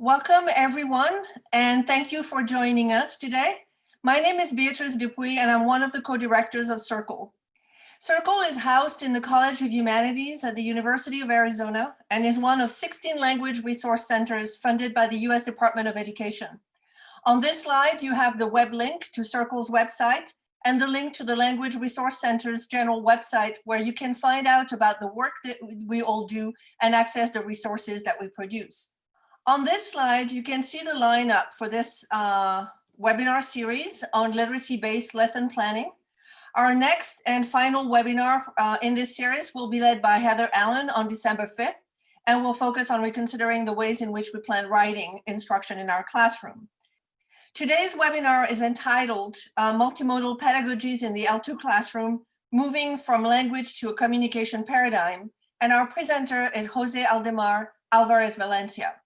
Welcome everyone, and thank you for joining us today. My name is Beatrice Dupuy, and I'm one of the co-directors of 𝘗𝘊. 𝘗𝘊 is housed in the College of Humanities at the University of Arizona and is one of 16 language resource centers funded by the US Department of Education. On this slide, you have the web link to 𝘗𝘊's website and the link to the Language Resource Center's general website, where you can find out about the work that we all do and access the resources that we produce. On this slide, you can see the lineup for this webinar series on literacy-based lesson planning. Our next and final webinar in this series will be led by Heather Allen on December 5th, and will focus on reconsidering the ways in which we plan writing instruction in our classroom. Today's webinar is entitled Multimodal Pedagogies in the L2 Classroom, Moving from Language to a Communication Paradigm, and our presenter is Jose Aldemar Álvarez Valencia.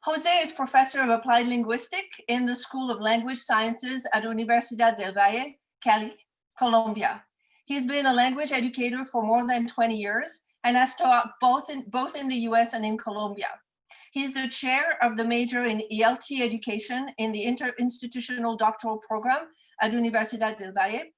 Jose is professor of applied linguistics in the School of Language Sciences at Universidad del Valle, Cali, Colombia. He's been a language educator for more than 20 years and has taught both in the US and in Colombia. He's the chair of the major in ELT education in the Interinstitutional Doctoral Program at Universidad del Valle.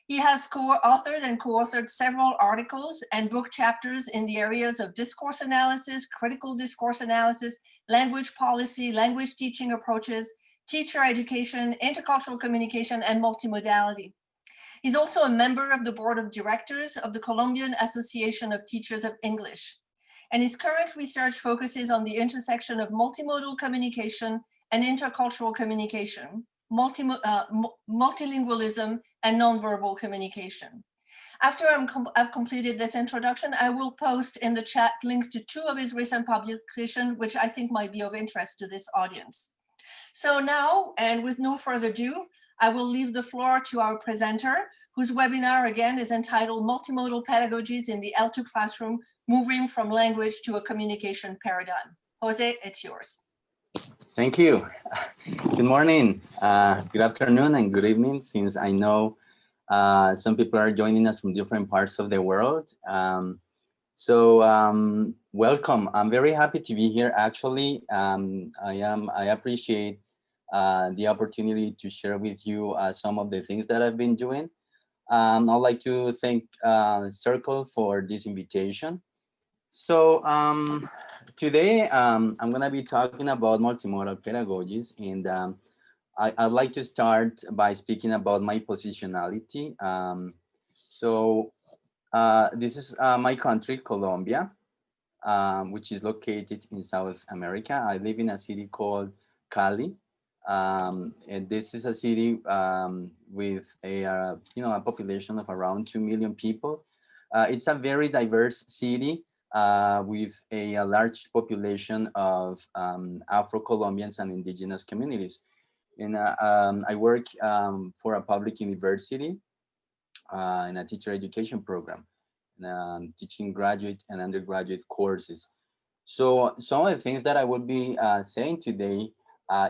He has co-authored and co-authored several articles and book chapters in the areas of discourse analysis, critical discourse analysis, language policy, language teaching approaches, teacher education, intercultural communication, and multimodality. He's also a member of the board of directors of the Colombian Association of Teachers of English. And his current research focuses on the intersection of multimodal communication and intercultural communication, multilingualism, and nonverbal communication. After I've completed this introduction, I will post in the chat links to two of his recent publications, which I think might be of interest to this audience. So now, and with no further ado, I will leave the floor to our presenter, whose webinar again is entitled Multimodal Pedagogies in the L2 Classroom, Moving from Language to a Communication Paradigm. Jose, it's yours. Thank you. Good morning, good afternoon, and good evening, since I know some people are joining us from different parts of the world. Welcome. I'm very happy to be here. Actually, I appreciate the opportunity to share with you some of the things that I've been doing. I'd like to thank 𝘗𝘊 for this invitation. So today I'm going to be talking about multimodal pedagogies, and I'd like to start by speaking about my positionality. This is my country, Colombia, which is located in South America. I live in a city called Cali, and this is a city with a population of around 2 million people. It's a very diverse city with a large population of Afro-Colombians and indigenous communities. And I work for a public university in a teacher education program, teaching graduate and undergraduate courses. So some of the things that I will be saying today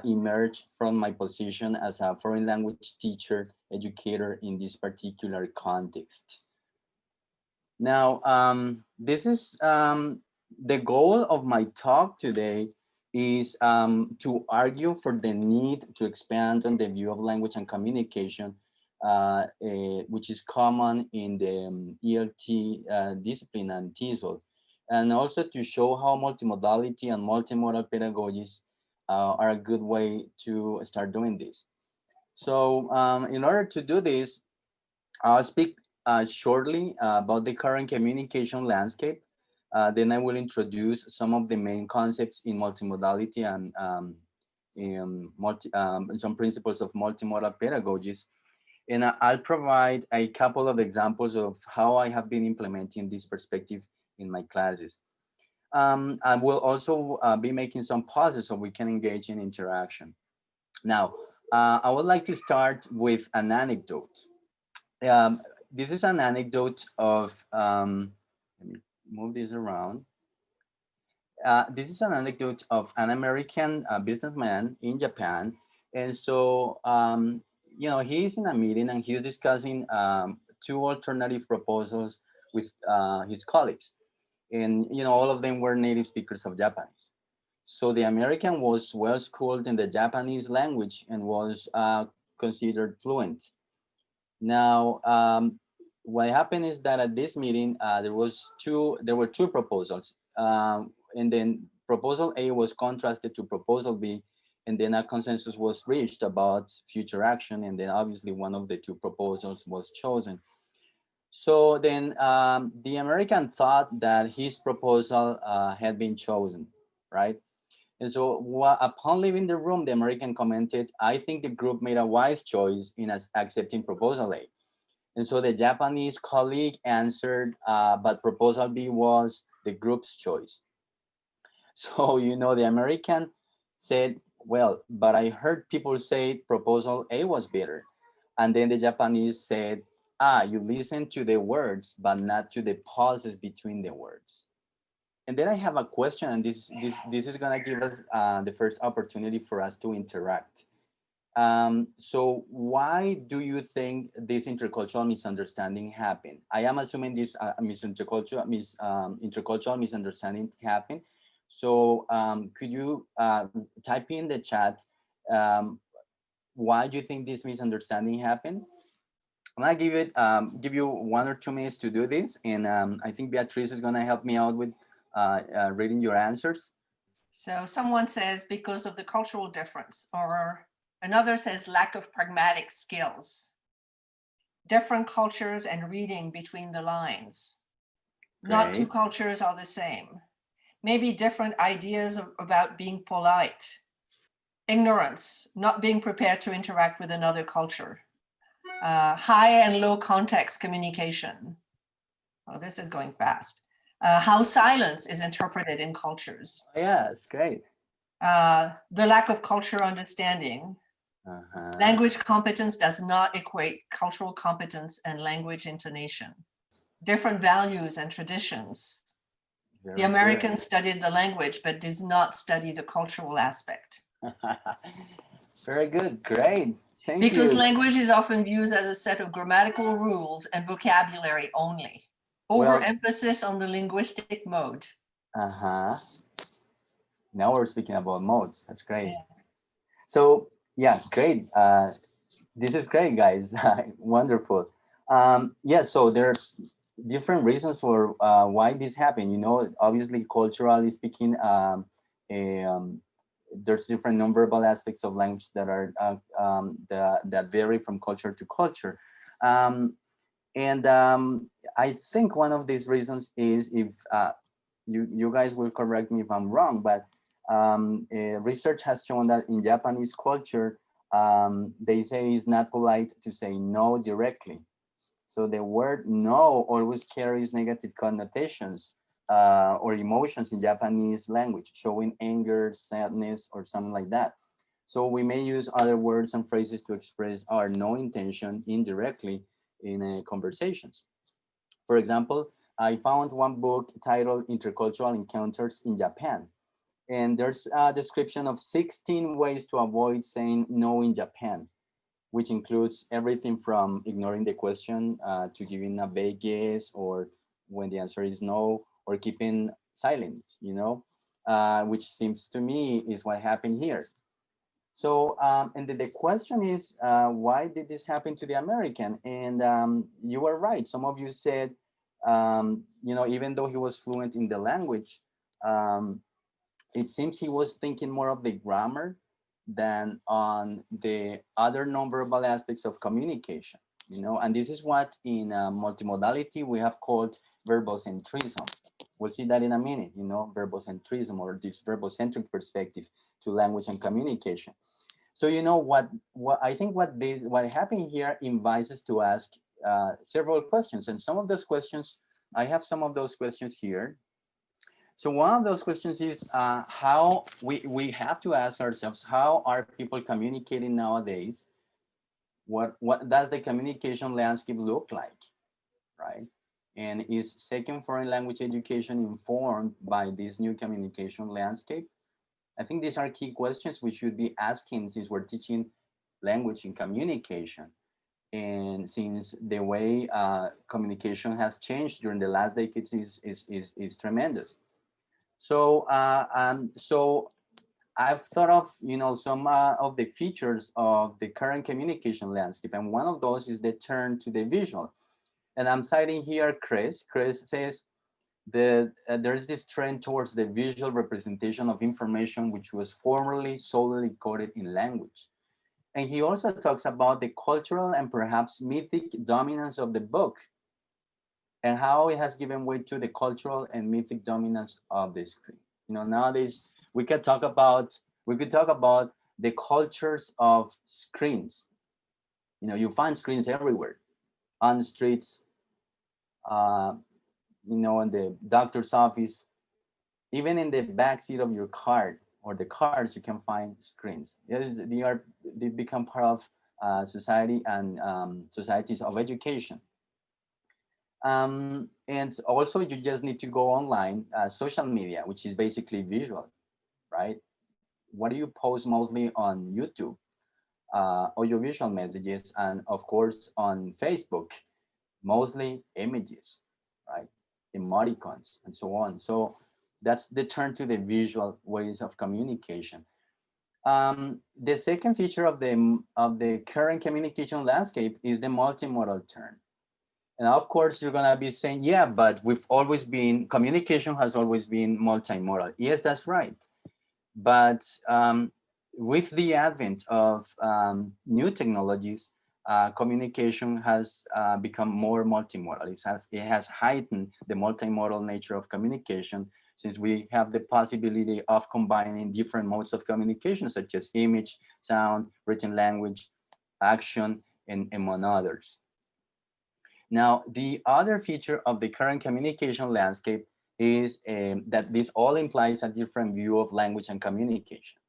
emerge from my position as a foreign language teacher, educator in this particular context. Now, this is the goal of my talk today is to argue for the need to expand on the view of language and communication, which is common in the ELT discipline and TESOL, and also to show how multimodality and multimodal pedagogies are a good way to start doing this. So in order to do this, I'll speak shortly about the current communication landscape. Then I will introduce some of the main concepts in multimodality and some principles of multimodal pedagogies. And I'll provide a couple of examples of how I have been implementing this perspective in my classes. I will also be making some pauses so we can engage in interaction. Now, I would like to start with an anecdote. This is an anecdote of, let me move this around. This is an anecdote of an American businessman in Japan. And so, he's in a meeting and he's discussing two alternative proposals with his colleagues. And, all of them were native speakers of Japanese. So the American was well schooled in the Japanese language and was considered fluent. Now, what happened is that at this meeting, there were two proposals, and then proposal A was contrasted to proposal B, and then a consensus was reached about future action, and then obviously one of the two proposals was chosen. So then the American thought that his proposal had been chosen, right? And so upon leaving the room, the American commented, "I think the group made a wise choice in accepting proposal A." And so the Japanese colleague answered, but proposal B was the group's choice. So, you know, the American said, "Well, but I heard people say proposal A was better." And then the Japanese said, "You listen to the words, but not to the pauses between the words." And then I have a question, and this is gonna give us the first opportunity for us to interact. So why do you think this intercultural misunderstanding happened? I am assuming this intercultural misunderstanding happened. So could you type in the chat why do you think this misunderstanding happened? I'm gonna give you 1 or 2 minutes to do this, and I think Beatriz is gonna help me out with reading your answers. So someone says because of the cultural difference, or another says lack of pragmatic skills, different cultures and reading between the lines. Not two Great. cultures are the same. Maybe different ideas about being polite. Ignorance, not being prepared to interact with another culture. High and low context communication. Oh, this is going fast. How silence is interpreted in cultures. Yeah, it's great. The lack of culture understanding. Language competence does not equate cultural competence and language intonation. Different values and traditions. The Americans studied the language, but did not study the cultural aspect. Very good, great. Thank Because you. language is often viewed as a set of grammatical rules and vocabulary only. Overemphasis on the linguistic mode. Now we're speaking about modes. That's great. Yeah. So yeah, great. This is great, guys. Wonderful. Yeah, so there's different reasons for why this happened. You know, obviously, culturally speaking, there's different nonverbal aspects of language that are that vary from culture to culture. I think one of these reasons is, if you guys will correct me if I'm wrong, but research has shown that in Japanese culture, they say it's not polite to say no directly. So the word no always carries negative connotations or emotions in Japanese language, showing anger, sadness, or something like that. So we may use other words and phrases to express our no intention indirectly in conversations. For example, I found one book titled Intercultural Encounters in Japan. And there's a description of 16 ways to avoid saying no in Japan, which includes everything from ignoring the question to giving a vague yes, or when the answer is no, or keeping silent, you know, which seems to me is what happened here. So, and the question is, why did this happen to the American? And you were right. Some of you said, you know, even though he was fluent in the language, it seems he was thinking more of the grammar than on the other nonverbal aspects of communication, you know, and this is what in multimodality we have called verbocentrism. We'll see that in a minute, you know, verbocentrism, or this verbocentric perspective to language and communication. So, you know, what I think what happened here invites us to ask several questions, and some of those questions, I have some of those questions here. So one of those questions is how we have to ask ourselves, how are people communicating nowadays? What does the communication landscape look like, right? And is second foreign language education informed by this new communication landscape? I think these are key questions we should be asking since we're teaching language and communication. And since the way communication has changed during the last decades is tremendous. So, so I've thought of, some of the features of the current communication landscape, and one of those is the turn to the visual. And I'm citing here Chris. Chris says that there's this trend towards the visual representation of information which was formerly solely coded in language. And he also talks about the cultural and perhaps mythic dominance of the book and how it has given way to the cultural and mythic dominance of the screen. Nowadays we could talk about the cultures of screens. You find screens everywhere, on the streets, in the doctor's office, even in the back seat of your car or the cars, you can find screens. They become part of society and societies of education. And also you just need to go online, social media, which is basically visual, right? What do you post mostly on YouTube? Audiovisual messages, and of course on Facebook, mostly images, right? Emoticons and so on. So that's the turn to the visual ways of communication. The second feature of the current communication landscape is the multimodal turn. And of course, you're gonna be saying, yeah, but communication has always been multimodal. Yes, that's right. But with the advent of new technologies, communication has become more multimodal. It has heightened the multimodal nature of communication, since we have the possibility of combining different modes of communication, such as image, sound, written language, action, and among others. Now, the other feature of the current communication landscape is that this all implies a different view of language and communication.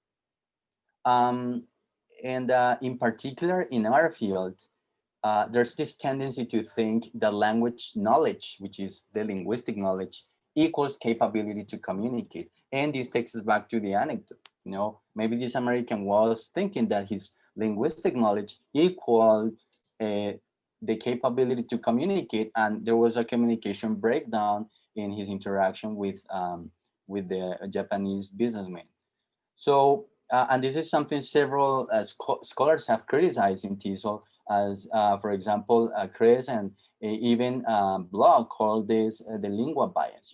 And in particular, in our field, there's this tendency to think that language knowledge, which is the linguistic knowledge, equals capability to communicate. And this takes us back to the anecdote. Maybe this American was thinking that his linguistic knowledge equaled the capability to communicate, and there was a communication breakdown in his interaction with the Japanese businessman. So, and this is something several scholars have criticized in TESOL, as for example, Chris and even Block called this the lingua bias.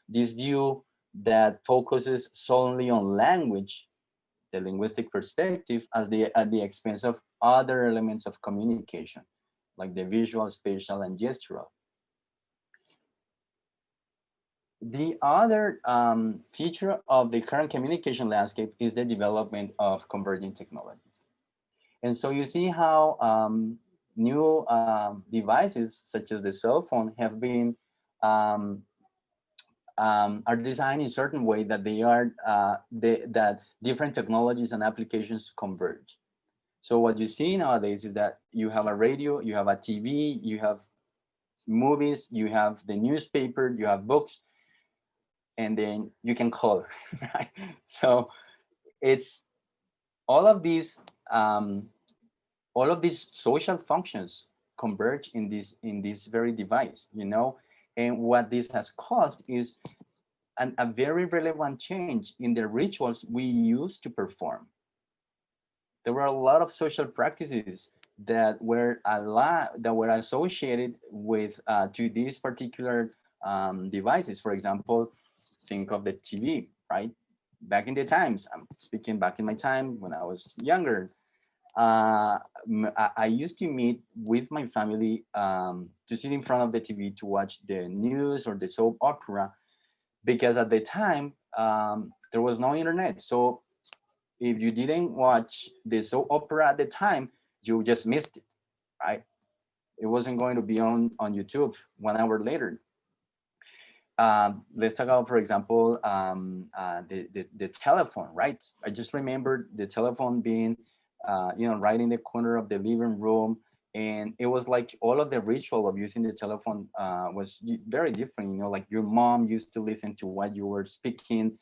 This view that focuses solely on language, the linguistic perspective, at the expense of other elements of communication, like the visual, spatial, and gestural. The other feature of the current communication landscape is the development of converging technologies. And so you see how new devices, such as the cell phone, have been are designed in a certain way that that different technologies and applications converge. So what you see nowadays is that you have a radio, you have a TV, you have movies, you have the newspaper, you have books, and then you can call, right? So it's all of these social functions converge in this very device, and what this has caused is a very relevant change in the rituals we use to perform. There were a lot of social practices that were associated with to these particular devices. For example, think of the TV, right? Back in the times, I'm speaking back in my time when I was younger, I used to meet with my family to sit in front of the TV to watch the news or the soap opera, because at the time there was no internet. So if you didn't watch the soap opera at the time, you just missed it, right? It wasn't going to be on YouTube 1 hour later. Let's talk about, for example, the telephone, right? I just remembered the telephone being, right in the corner of the living room. And it was like all of the ritual of using the telephone was very different. Like your mom used to listen to what you were speaking.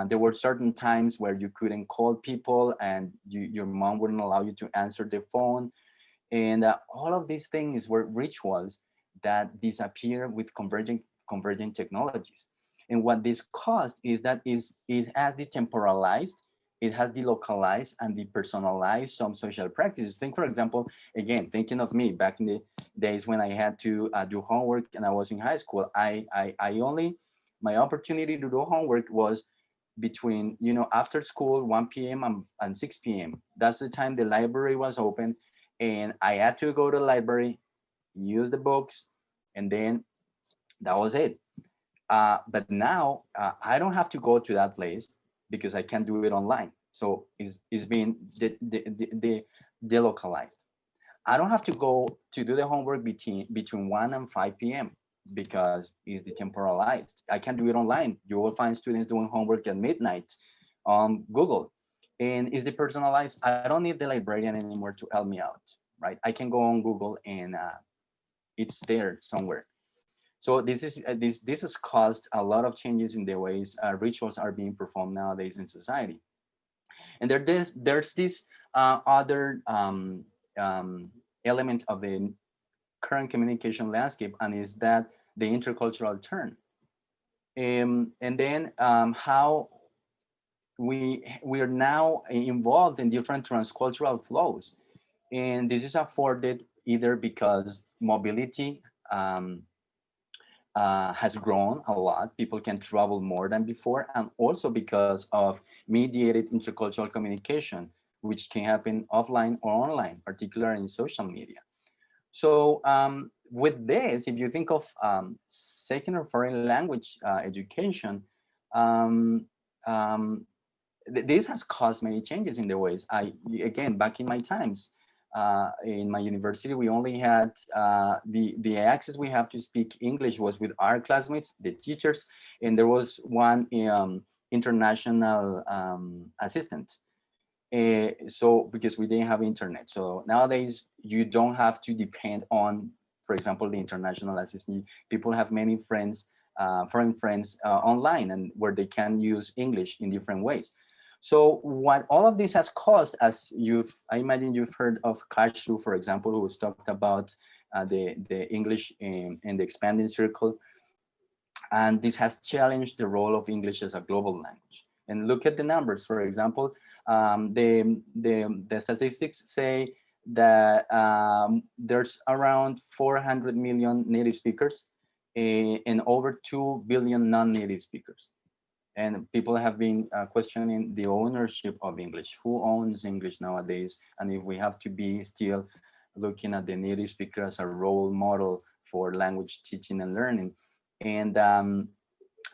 There were certain times where you couldn't call people and your mom wouldn't allow you to answer the phone. And all of these things were rituals that disappear with convergent technologies. And what this caused is that it has detemporalized it has delocalized and depersonalized some social practices. Think, for example, again, thinking of me back in the days when I had to do homework and I was in high school, my opportunity to do homework was between, after school, 1 p.m. and 6 p.m. That's the time the library was open, and I had to go to the library, use the books, and then that was it. But now I don't have to go to that place because I can do it online. So it's being delocalized. I don't have to go to do the homework between 1 and 5 p.m. because it's detemporalized. I can do it online. You will find students doing homework at midnight on Google. And it's depersonalized. I don't need the librarian anymore to help me out, right? I can go on Google and it's there somewhere. So this has caused a lot of changes in the ways rituals are being performed nowadays in society. And there's this other element of the current communication landscape, and is that the intercultural turn. And then how we are now involved in different transcultural flows. And this is afforded either because mobility has grown a lot. People can travel more than before, and also because of mediated intercultural communication, which can happen offline or online, particularly in social media. So with this, if you think of second or foreign language education, this has caused many changes in the ways. Again, back in my times, in my university, we only had the access we have to speak English was with our classmates, the teachers, and there was one international assistant. So because we didn't have internet. So nowadays you don't have to depend on, for example, the international assistant. People have many friends, foreign friends online, and where they can use English in different ways. So what all of this has caused, as I imagine you've heard of 𝘗𝘁, for example, who's talked about the English in the expanding circle. And this has challenged the role of English as a global language. And look at the numbers. For example, the statistics say that there's around 400 million native speakers and over 2 billion non-native speakers. And people have been questioning the ownership of English. Who owns English nowadays? And if we have to be still looking at the native speaker as a role model for language teaching and learning. And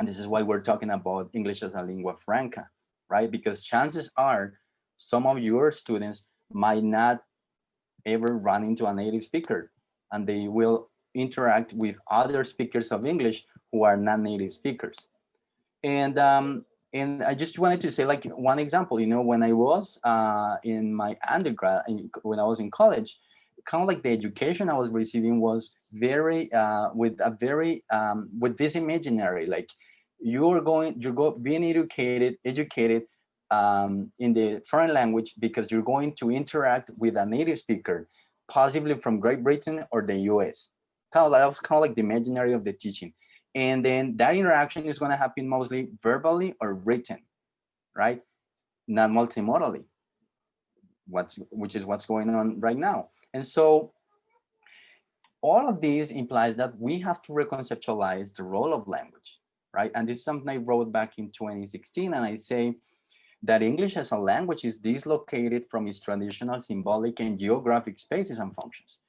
this is why we're talking about English as a lingua franca, right? Because chances are some of your students might not ever run into a native speaker, and they will interact with other speakers of English who are non-native speakers. And I just wanted to say, like, one example, when I was in my undergrad, when I was in college, kind of like the education I was receiving was very with this imaginary, like you're being educated in the foreign language because you're going to interact with a native speaker, possibly from Great Britain or the US. That was kind of like the imaginary of the teaching. And then that interaction is going to happen mostly verbally or written, right? Not multimodally, which is what's going on right now. And so all of these implies that we have to reconceptualize the role of language, right? And this is something I wrote back in 2016, and I say that English as a language is dislocated from its traditional symbolic and geographic spaces and functions.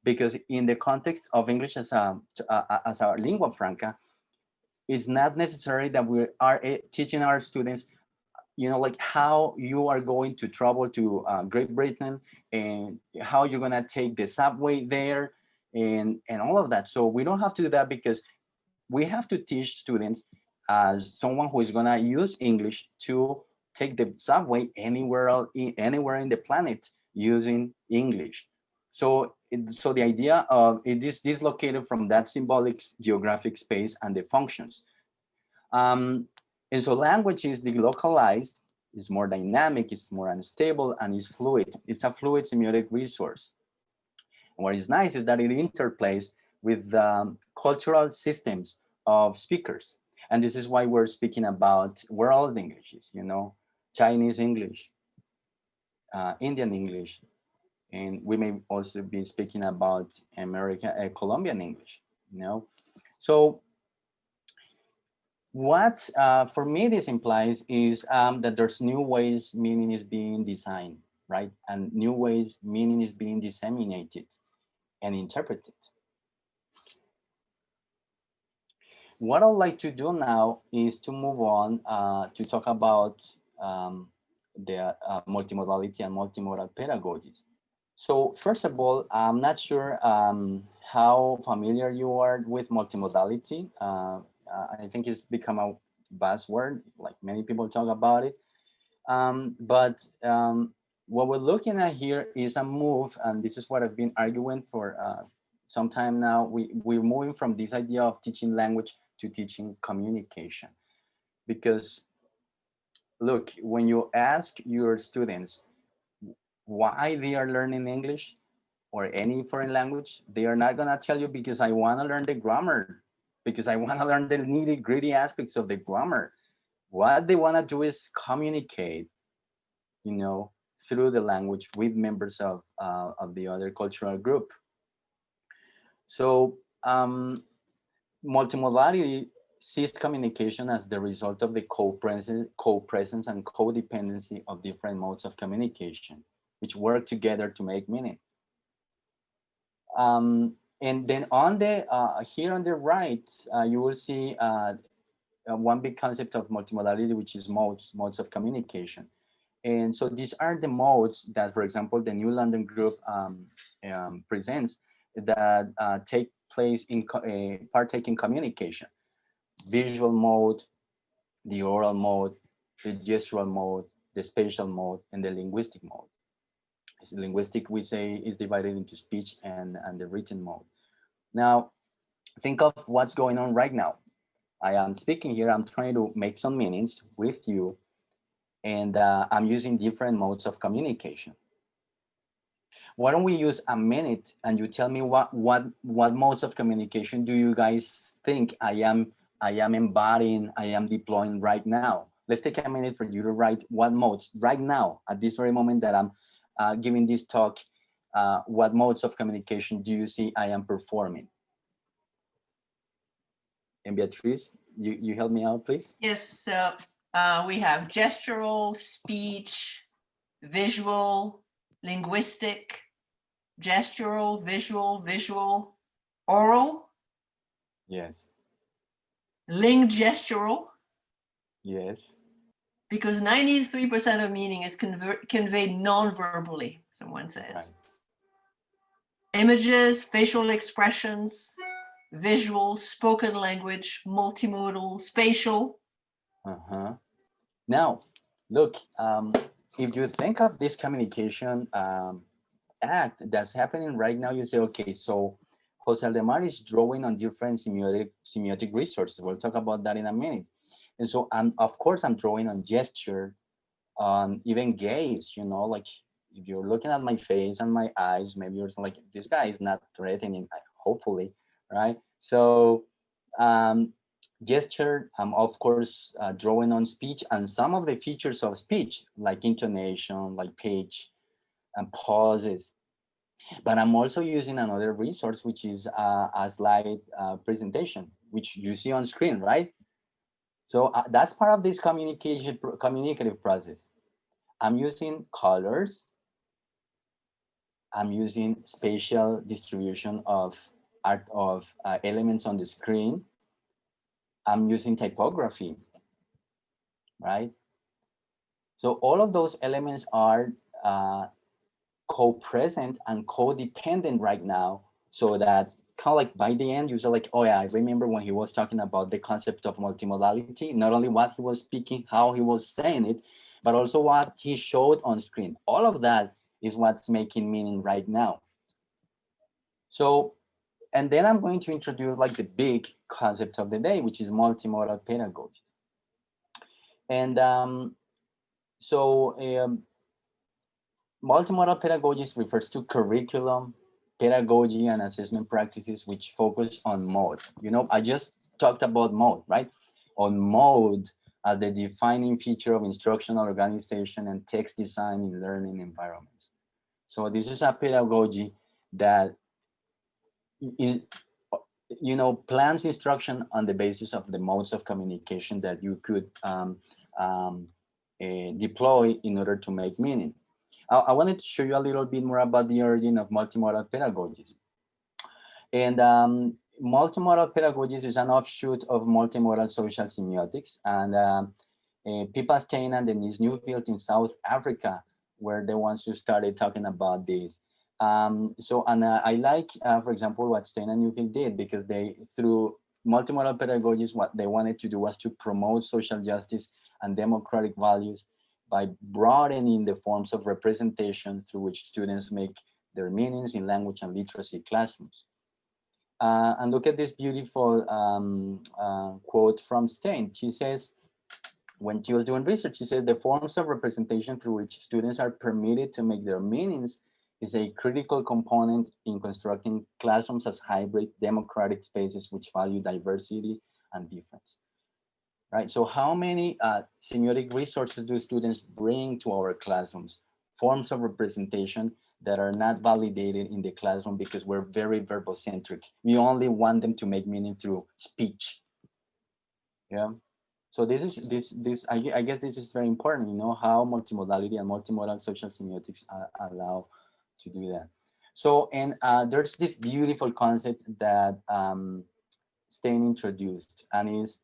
Because in the context of English as a lingua franca, it's not necessary that we are teaching our students, like how you are going to travel to Great Britain and how you're going to take the subway there and all of that. So we don't have to do that, because we have to teach students as someone who is going to use English to take the subway anywhere in the planet using English. So the idea of it is dislocated from that symbolic geographic space and the functions. And so language is delocalized, is more dynamic, it's more unstable, and is fluid. It's a fluid semiotic resource. And what is nice is that it interplays with cultural systems of speakers. And this is why we're speaking about world Englishes, Chinese English, Indian English, and we may also be speaking about Colombian English, you know. So what for me this implies is that there's new ways meaning is being designed, right? And new ways meaning is being disseminated and interpreted. What I'd like to do now is to move on to talk about the multimodality and multimodal pedagogies. So first of all, I'm not sure how familiar you are with multimodality. I think it's become a buzzword, like many people talk about it. But what we're looking at here is a move, and this is what I've been arguing for some time now. We're moving from this idea of teaching language to teaching communication. Because look, when you ask your students why they are learning English or any foreign language, they are not gonna tell you because I wanna learn the grammar, because I wanna learn the nitty-gritty aspects of the grammar. What they wanna do is communicate, you know, through the language with members of the other cultural group. So multimodality sees communication as the result of the co-presence and codependency of different modes of communication, which work together to make meaning. And then on the here on the right, you will see one big concept of multimodality, which is modes of communication. And so these are the modes that, for example, the New London Group presents that take place in partake in communication: visual mode, the oral mode, the gestural mode, the spatial mode, and the linguistic mode. Linguistic, we say, is divided into speech and the written mode. Now, think of what's going on right now. I am speaking here, I'm trying to make some meanings with you, and I'm using different modes of communication. Why don't we use a minute and you tell me what modes of communication do you guys think I am embodying, I am deploying right now? Let's take a minute for you to write what modes right now, at this very moment that I'm giving this talk, what modes of communication do you see I am performing? And Beatriz, you help me out, please? Yes, so we have gestural, speech, visual, linguistic, gestural, visual, oral. Yes. Gestural. Yes. Because 93% of meaning is conveyed non-verbally, someone says. Right. Images, facial expressions, visual, spoken language, multimodal, spatial. Now, look, if you think of this communication act that's happening right now, you say, okay, so 𝘗𝘓 is drawing on different semiotic resources. We'll talk about that in a minute. And so, of course, I'm drawing on gesture, on even gaze, you know, like if you're looking at my face and my eyes, maybe you're like, this guy is not threatening, hopefully, right? So gesture, of course, drawing on speech and some of the features of speech, like intonation, like pitch and pauses. But I'm also using another resource, which is a slide presentation, which you see on screen, right? So that's part of this communicative process. I'm using colors. I'm using spatial distribution of elements on the screen. I'm using typography, right? So all of those elements are co-present and codependent right now, so that kind of like by the end, you're like, oh yeah, I remember when he was talking about the concept of multimodality, not only what he was speaking, how he was saying it, but also what he showed on screen. All of that is what's making meaning right now. So, and then I'm going to introduce like the big concept of the day, which is multimodal pedagogies. And multimodal pedagogies refers to curriculum, pedagogy, and assessment practices which focus on mode. You know, I just talked about mode, right? On mode, as the defining feature of instructional organization and text design in learning environments. So this is a pedagogy that is, plans instruction on the basis of the modes of communication that you could deploy in order to make meaning. I wanted to show you a little bit more about the origin of multimodal pedagogies. And multimodal pedagogies is an offshoot of multimodal social semiotics. And Pippa Stein and Denise Newfield in South Africa were the ones who started talking about this. I like, for example, what Stein and Newfield did, because they, through multimodal pedagogies, what they wanted to do was to promote social justice and democratic values by broadening the forms of representation through which students make their meanings in language and literacy classrooms. And look at this beautiful quote from Stein. She says, when she was doing research, she said, the forms of representation through which students are permitted to make their meanings is a critical component in constructing classrooms as hybrid democratic spaces which value diversity and difference. Right, so how many semiotic resources do students bring to our classrooms? Forms of representation that are not validated in the classroom because we're very verbocentric. We only want them to make meaning through speech. Yeah. So this is I guess this is very important, how multimodality and multimodal social semiotics allow to do that. So, and there's this beautiful concept that Stein introduced, and is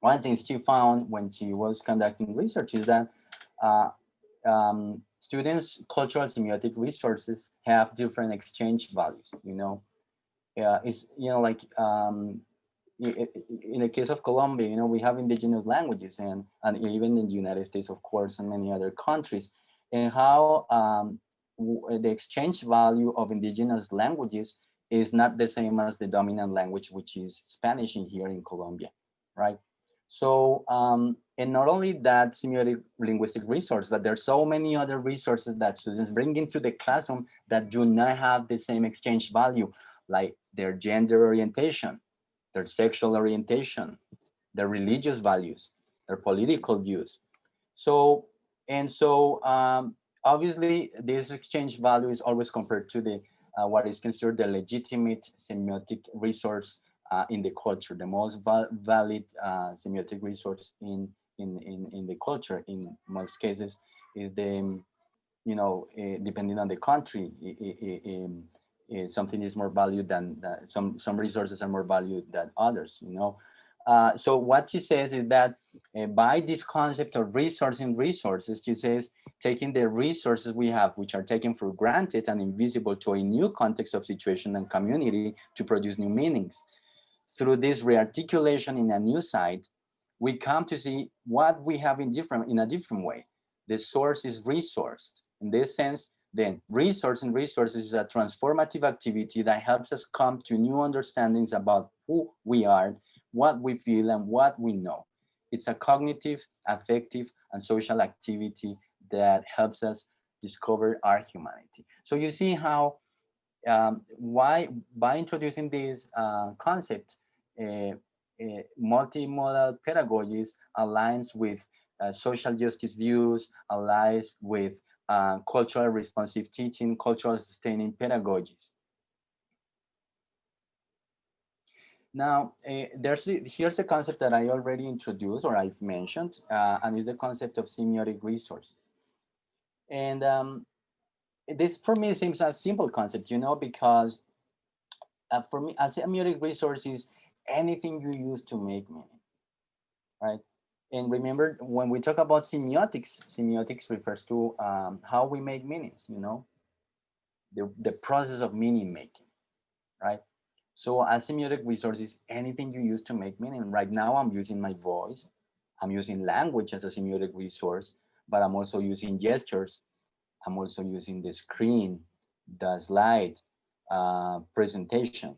one thing she found when she was conducting research is that students' cultural semiotic resources have different exchange values. It's like in the case of Colombia, we have indigenous languages, and even in the United States, of course, and many other countries, and how the exchange value of indigenous languages is not the same as the dominant language, which is Spanish in here in Colombia, right? So, and not only that semiotic linguistic resource, but there's so many other resources that students bring into the classroom that do not have the same exchange value, like their gender orientation, their sexual orientation, their religious values, their political views. So, obviously, this exchange value is always compared to the what is considered the legitimate semiotic resource in the culture. The most valid semiotic resource in the culture, in most cases, is the, depending on the country, something is more valued than some resources are more valued than others. So what she says is that by this concept of resourcing resources, she says, taking the resources we have, which are taken for granted and invisible, to a new context of situation and community to produce new meanings. Through this rearticulation in a new site, we come to see what we have in a different way. The source is resourced. In this sense, then resourcing resources is a transformative activity that helps us come to new understandings about who we are, what we feel, and what we know. It's a cognitive, affective, and social activity that helps us discover our humanity. So you see how why, by introducing this concept, multimodal pedagogies aligns with social justice views, aligns with cultural responsive teaching, cultural sustaining pedagogies. Now, here's a concept that I already introduced, or I've mentioned, and is the concept of semiotic resources. And this, for me, seems a simple concept, because for me, a semiotic resource is anything you use to make meaning, right? And remember, when we talk about semiotics, semiotics refers to how we make meanings, the process of meaning making, right? So a semiotic resource is anything you use to make meaning. Right now, I'm using my voice. I'm using language as a semiotic resource, but I'm also using gestures. I'm also using the screen, the slide, presentation.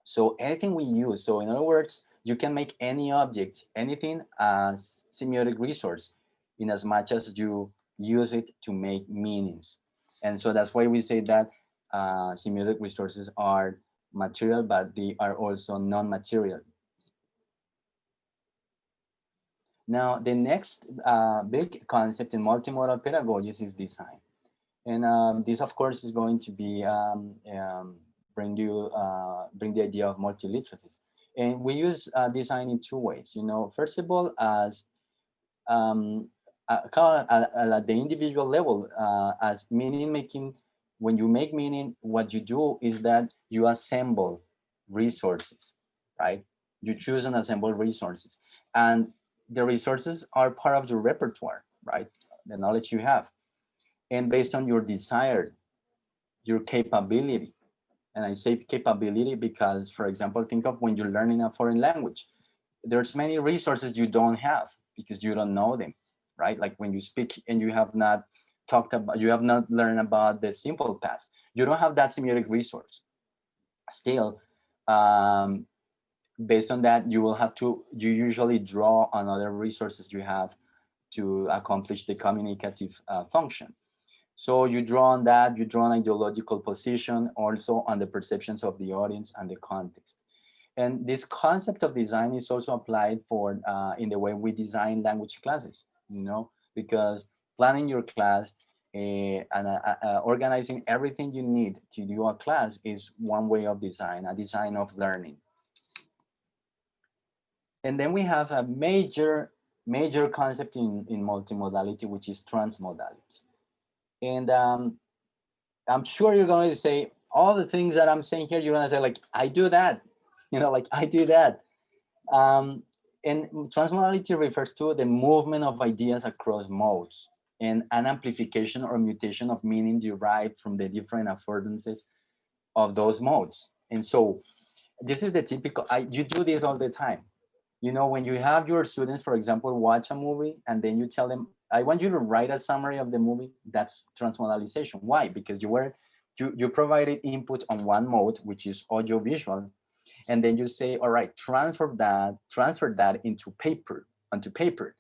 So anything we use. So in other words, you can make any object, anything as semiotic resource, in as much as you use it to make meanings. And so that's why we say that semiotic resources are material, but they are also non-material. Now, the next big concept in multimodal pedagogies is design. And this, of course, is going to be bring the idea of multiliteracies. And we use design in two ways. You know, first of all, as at the individual level, as meaning making. When you make meaning, what you do is that you assemble resources, right? You choose and assemble resources, and the resources are part of your repertoire, right? The knowledge you have, and based on your desire, your capability. And I say capability because, for example, think of when you're learning a foreign language. There's many resources you don't have because you don't know them, right? Like when you speak and you have not you have not learned about the simple past. You don't have that semiotic resource. Still, based on that, you usually draw on other resources you have to accomplish the communicative function. So you draw on that, you draw on ideological position, also on the perceptions of the audience and the context. And this concept of design is also applied for in the way we design language classes, you know, because planning your class and organizing everything you need to do a class is one way of design, a design of learning. And then we have a major concept in multimodality, which is transmodality. And I'm sure you're going to say all the things that I'm saying here, you're going to say like, I do that, you know, like I do that. And transmodality refers to the movement of ideas across modes and an amplification or mutation of meaning derived from the different affordances of those modes. And so this is the typical, you do this all the time. You know, when you have your students, for example, watch a movie and then you tell them, I want you to write a summary of the movie, that's transmodalization. Why? Because you provided input on one mode, which is audiovisual, and then you say, all right, transfer that onto paper.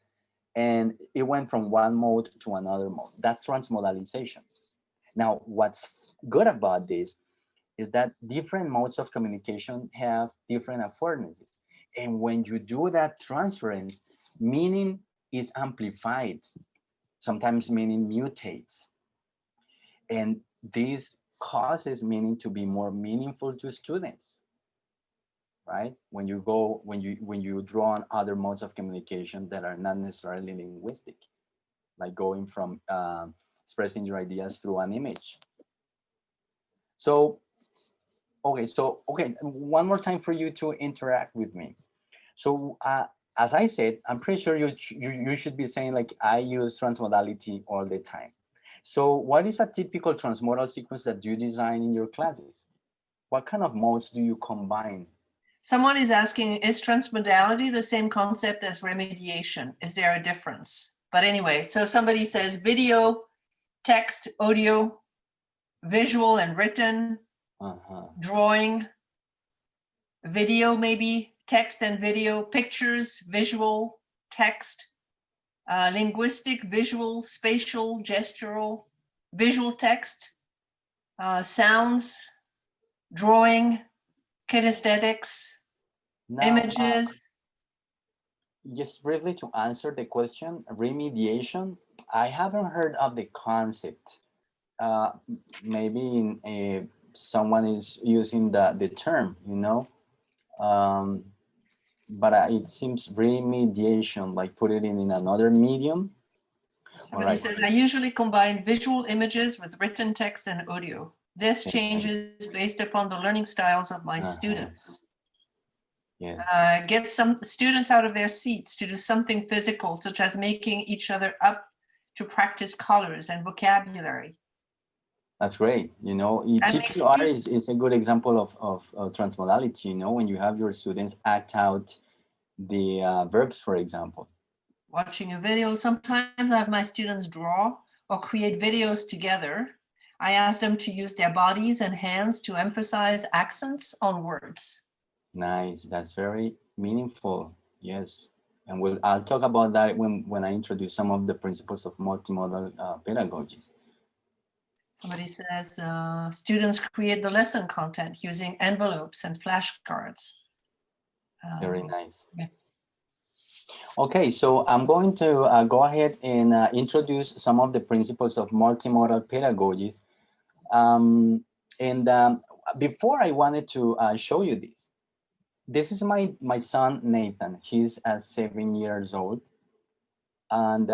And it went from one mode to another mode. That's transmodalization. Now, what's good about this is that different modes of communication have different affordances. And when you do that transference, meaning is amplified. Sometimes meaning mutates. And this causes meaning to be more meaningful to students, right? When you draw on other modes of communication that are not necessarily linguistic, like going from expressing your ideas through an image. So, okay, one more time for you to interact with me. So as I said, I'm pretty sure you should be saying like, I use transmodality all the time. So what is a typical transmodal sequence that you design in your classes? What kind of modes do you combine? Someone is asking, is transmodality the same concept as remediation? Is there a difference? But anyway, so somebody says video, text, audio, visual and written, drawing, video maybe, text and video, pictures, visual, text, linguistic, visual, spatial, gestural, visual text, sounds, drawing, kinesthetics, now, images. Just briefly to answer the question, remediation, I haven't heard of the concept. Maybe someone is using the term, you know, but it seems remediation, like put it in another medium. Somebody says, I usually combine visual images with written text and audio. This changes based upon the learning styles of my students. Yes. Get some students out of their seats to do something physical, such as making each other up to practice colors and vocabulary. That's great. You know, TPR is a good example of transmodality, you know, when you have your students act out the verbs, for example. Watching a video, sometimes I have my students draw or create videos together. I ask them to use their bodies and hands to emphasize accents on words. Nice, that's very meaningful. Yes, and I'll talk about that when I introduce some of the principles of multimodal pedagogies. Somebody says students create the lesson content using envelopes and flashcards. Very nice. Yeah. Okay, so I'm going to go ahead and introduce some of the principles of multimodal pedagogies. Before I wanted to show you this. This is my son, Nathan. He's 7 years old. And,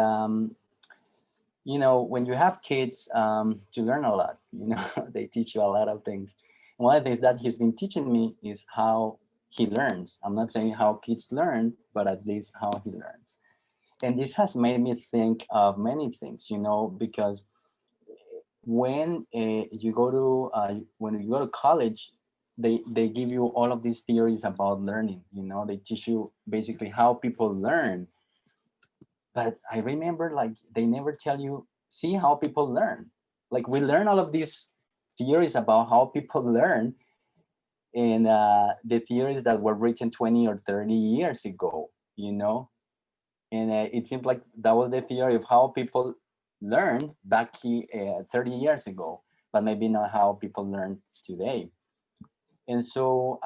you know, when you have kids, you learn a lot, you know, they teach you a lot of things. And one of the things that he's been teaching me is how he learns. I'm not saying how kids learn, but at least how he learns. And this has made me think of many things, you know, because when you go to college, they give you all of these theories about learning, you know, they teach you basically how people learn. But I remember, like, they never tell you, see how people learn. Like, we learn all of these theories about how people learn, and the theories that were written 20 or 30 years ago, you know. And it seems like that was the theory of how people learned back 30 years ago, but maybe not how people learn today. And so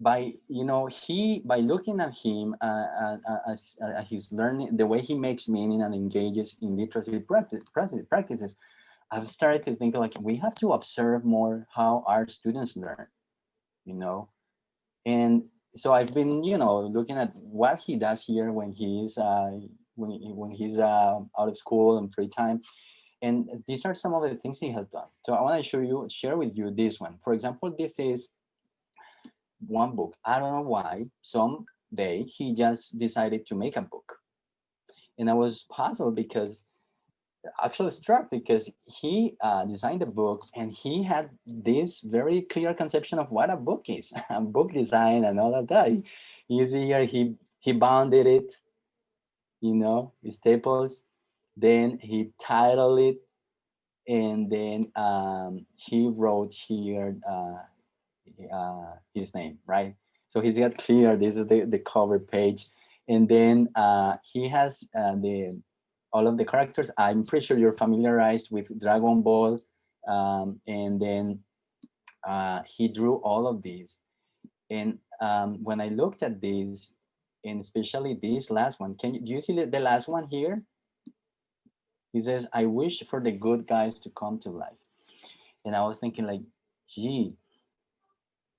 by looking at him as his learning, the way he makes meaning and engages in literacy practices, I've started to think, like, we have to observe more how our students learn, you know. And so I've been, you know, looking at what he does here when he's when he's out of school and free time. And these are some of the things he has done. So I want to share with you this one. For example, this is one book. I don't know why. Someday he just decided to make a book. And I was puzzled because, actually struck, because he designed the book and he had this very clear conception of what a book is, book design and all of that. You see here, he bounded it, you know, staples, then he titled it, and then he wrote here his name, right? So he's got clear, this is the cover page. And then he has all of the characters. I'm pretty sure you're familiarized with Dragon Ball. And then he drew all of these. And when I looked at these, and especially this last one, do you see the last one here? He says, I wish for the good guys to come to life. And I was thinking, like, gee,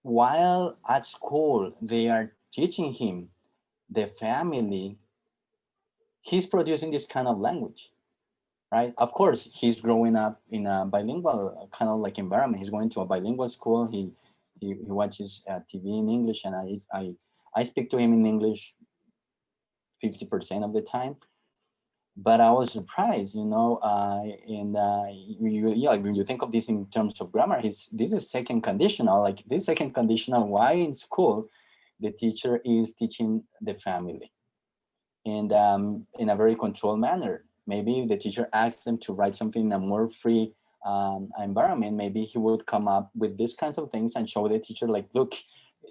while at school they are teaching him the family, he's producing this kind of language, right? Of course, he's growing up in a bilingual kind of like environment. He's going to a bilingual school. He watches TV in English, and I speak to him in English 50% of the time. But I was surprised, you know, when you think of this in terms of grammar, this is second conditional. Like, this second conditional, why in school the teacher is teaching the family, and in a very controlled manner. Maybe the teacher asks them to write something in a more free environment. Maybe he would come up with these kinds of things and show the teacher, like, look,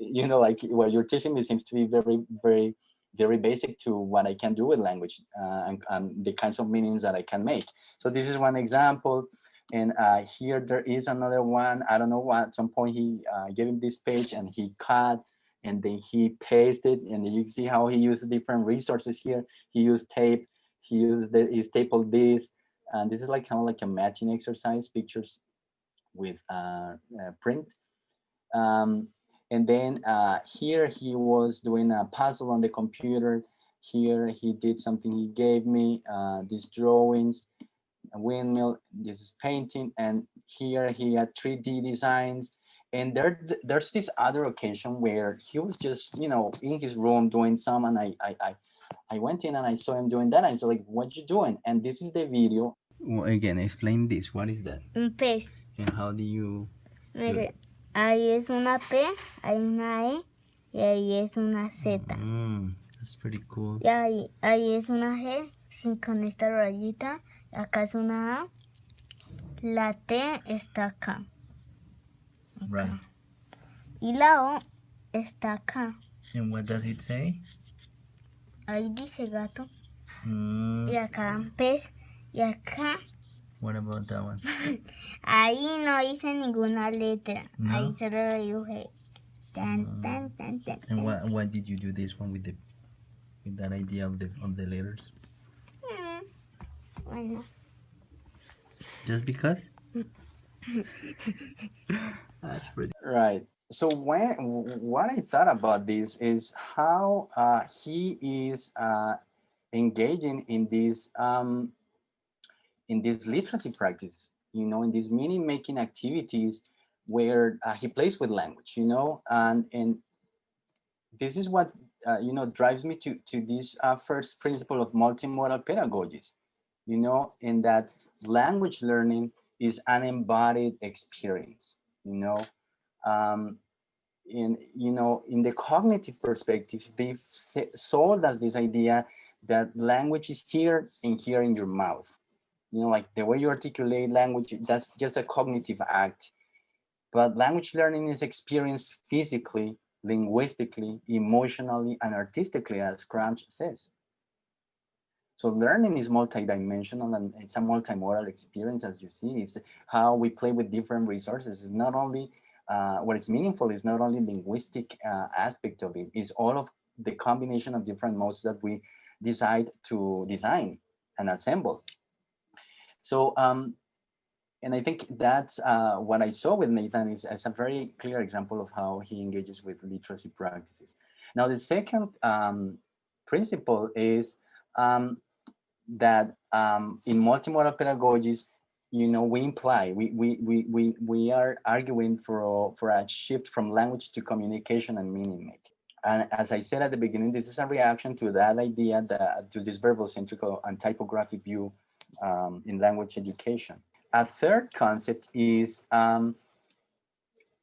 you know, like, what you're teaching me seems to be very, very, very basic to what I can do with language and the kinds of meanings that I can make. So this is one example. And here there is another one. I don't know what, at some point he gave him this page and he cut and then he pasted, and you can see how he used different resources here. He used tape, he stapled this, and this is like kind of like a matching exercise, pictures with print. And then here he was doing a puzzle on the computer. Here he did something, he gave me these drawings, a windmill, this is painting, and here he had 3D designs. And there's this other occasion where he was just, you know, in his room doing some, and I went in and I saw him doing that. I was like, what you doing? And this is the video. Well, again, explain this. What is that? Un pez. And how do you... Mire, ahí es una P, hay una E y ahí es una Z. That's pretty cool. Y ahí es una G sin con esta rayita. Acá es una A. La T está acá. Right. Y la O está acá. And what does it say? Ahí dice gato. Y acá pez. Y acá. What about that one? Ahí no hice ninguna letra. No? Ahí solo dibujé. Tan, tan, tan, tan, And tan. what did you do this one with the with that idea of the letters? Why not? Just because? That's pretty. Right. So what I thought about this is how he is engaging in this literacy practice, in these meaning making activities where he plays with language, and this is what drives me to this first principle of multimodal pedagogies, in that language learning is an embodied experience, um, in the cognitive perspective, they've sold us this idea that language is here and here in your mouth. Like the way you articulate language, that's just a cognitive act. But language learning is experienced physically, linguistically, emotionally, and artistically, as Gramsci says. So learning is multidimensional, and it's a multimodal experience, as you see. It's how we play with different resources. It's not only what is meaningful is not only linguistic aspect of it, it's all of the combination of different modes that we decide to design and assemble. So, and I think that's what I saw with Nathan is as a very clear example of how he engages with literacy practices. Now, the second principle is that in multimodal pedagogies, we imply, we are arguing for a shift from language to communication and meaning making. And as I said at the beginning, this is a reaction to that idea, to this verbal-centric and typographic view in language education. A third concept is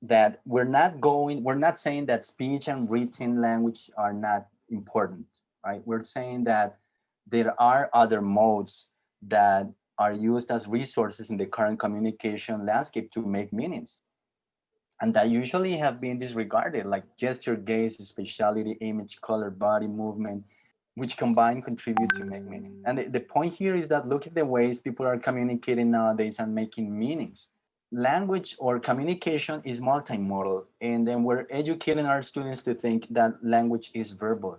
that we're not saying that speech and written language are not important, right? We're saying that there are other modes that are used as resources in the current communication landscape to make meanings, and that usually have been disregarded, like gesture, gaze, spatiality, image, color, body, movement, which combined contribute to make meaning. And the point here is that look at the ways people are communicating nowadays and making meanings. Language or communication is multimodal, and then we're educating our students to think that language is verbal.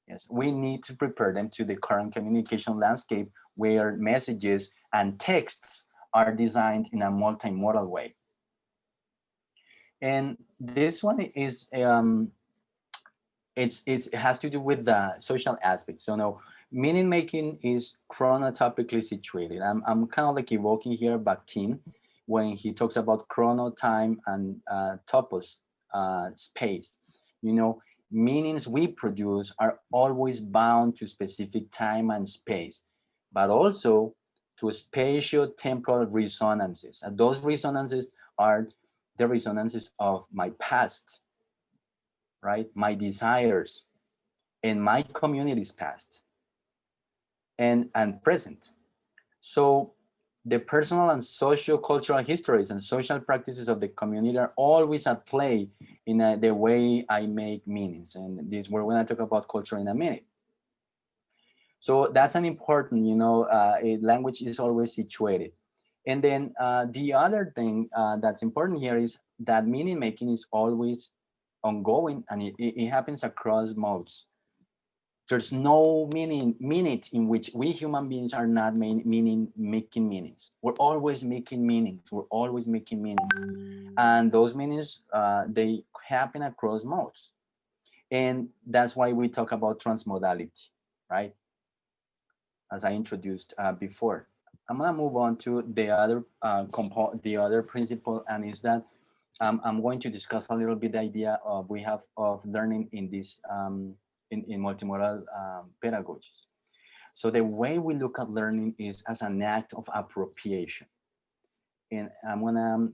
Yes, we need to prepare them to the current communication landscape where messages and texts are designed in a multimodal way. And this one is it has to do with the social aspect. So now, meaning making is chronotopically situated. I'm kind of like evoking here Bakhtin when he talks about chrono, time, and topos, space. Meanings we produce are always bound to specific time and space, but also to spatio-temporal resonances. And those resonances are the resonances of my past, right? My desires and my community's past and present. So the personal and socio-cultural histories and social practices of the community are always at play in the way I make meanings. And this, we're going to talk about culture in a minute. So that's an important, language is always situated. And then the other thing that's important here is that meaning making is always ongoing, and it happens across modes. There's no minute in which we human beings are not making meanings. We're always making meanings. We're always making meanings. And those meanings, they happen across modes. And that's why we talk about transmodality, right? As I introduced before. I'm gonna move on to the other principle, and is that I'm going to discuss a little bit the idea of learning in this in multimodal pedagogies. So the way we look at learning is as an act of appropriation, and I'm gonna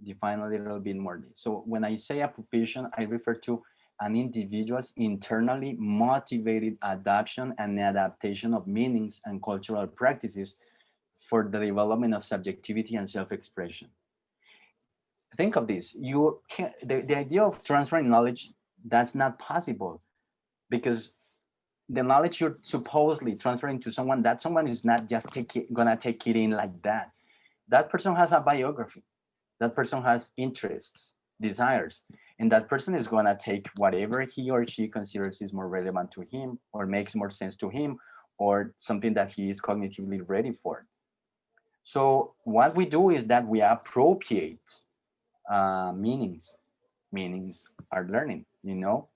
define a little bit more. So when I say appropriation, I refer to an individual's internally motivated adoption and adaptation of meanings and cultural practices for the development of subjectivity and self-expression. Think of this: the idea of transferring knowledge, that's not possible, because the knowledge you're supposedly transferring to someone, that someone is not just gonna take it in like that. That person has a biography. That person has interests. desires. And that person is going to take whatever he or she considers is more relevant to him or makes more sense to him or something that he is cognitively ready for. So what we do is that we appropriate meanings. Meanings are learning, you know,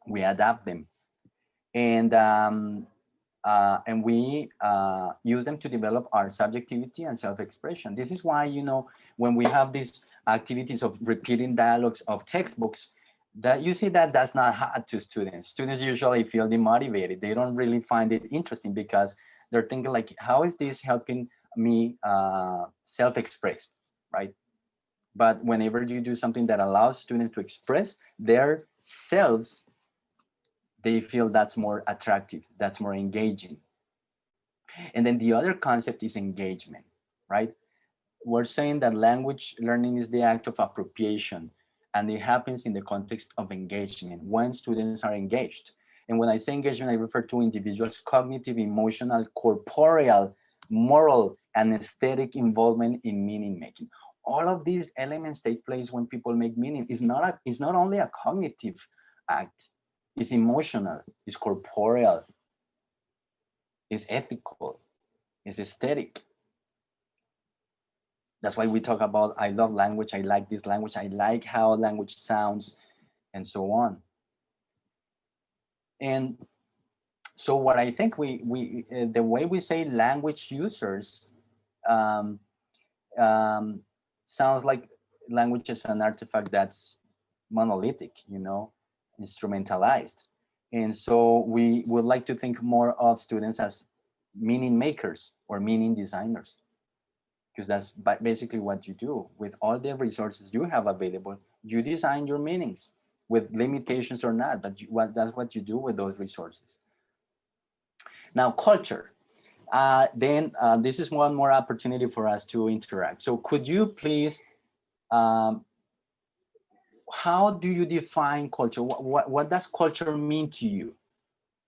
we adapt them. And we use them to develop our subjectivity and self-expression. This is why, you know, when we have these activities of repeating dialogues of textbooks, that you see that that's not hard to students. Students usually feel demotivated. They don't really find it interesting because they're thinking like, how is this helping me self-express, right? But whenever you do something that allows students to express their selves, they feel that's more attractive, that's more engaging. And then the other concept is engagement, right? We're saying that language learning is the act of appropriation, and it happens in the context of engagement when students are engaged. And when I say engagement, I refer to individuals' cognitive, emotional, corporeal, moral, and aesthetic involvement in meaning making. All of these elements take place when people make meaning. It's not only a cognitive act, it's emotional, it's corporeal, it's ethical, it's aesthetic. That's why we talk about, I love language, I like this language, I like how language sounds, and so on. And so what I think the way we say language users sounds like language is an artifact that's monolithic, you know, instrumentalized. And so we would like to think more of students as meaning makers or meaning designers, because that's basically what you do. With all the resources you have available, you design your meanings with limitations or not, but that's what you do with those resources. Now, culture. This is one more opportunity for us to interact. So could you please, how do you define culture? What does culture mean to you?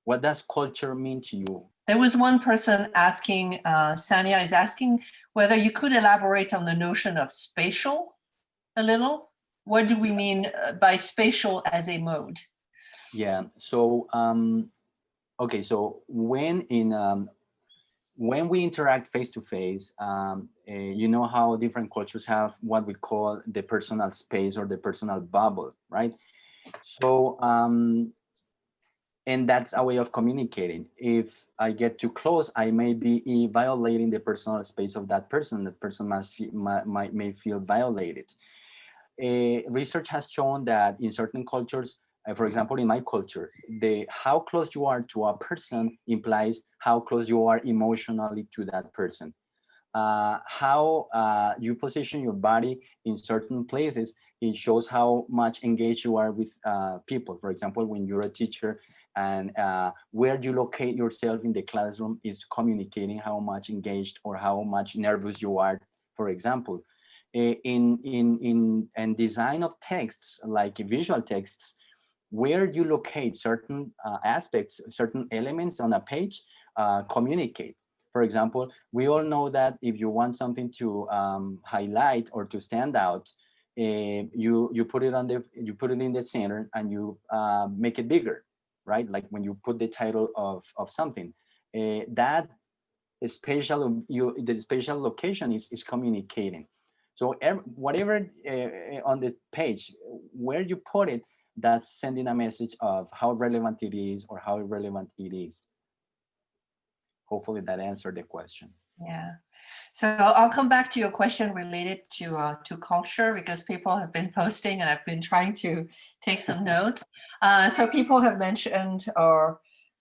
What does culture mean to you? There was one person asking, Sanya is asking whether you could elaborate on the notion of spatial a little. What do we mean by spatial as a mode? Yeah, so, okay, so when we interact face-to-face, you know how different cultures have what we call the personal space or the personal bubble, right? So, and that's a way of communicating. If I get too close, I may be violating the personal space of that person. That person may feel violated. Research has shown that in certain cultures, for example, in my culture, how close you are to a person implies how close you are emotionally to that person. How you position your body in certain places, it shows how much engaged you are with people. For example, when you're a teacher, and where you locate yourself in the classroom is communicating how much engaged or how much nervous you are, for example. In design of texts, like visual texts, where you locate certain aspects, certain elements on a page, communicate. For example, we all know that if you want something to highlight or to stand out, you put it in the center and you make it bigger, right? Like when you put the title of something, that the spatial location is communicating. So whatever on the page, where you put it, that's sending a message of how relevant it is or how irrelevant it is. Hopefully that answered the question. Yeah. So I'll come back to your question related to culture, because people have been posting and I've been trying to take some notes. So people have mentioned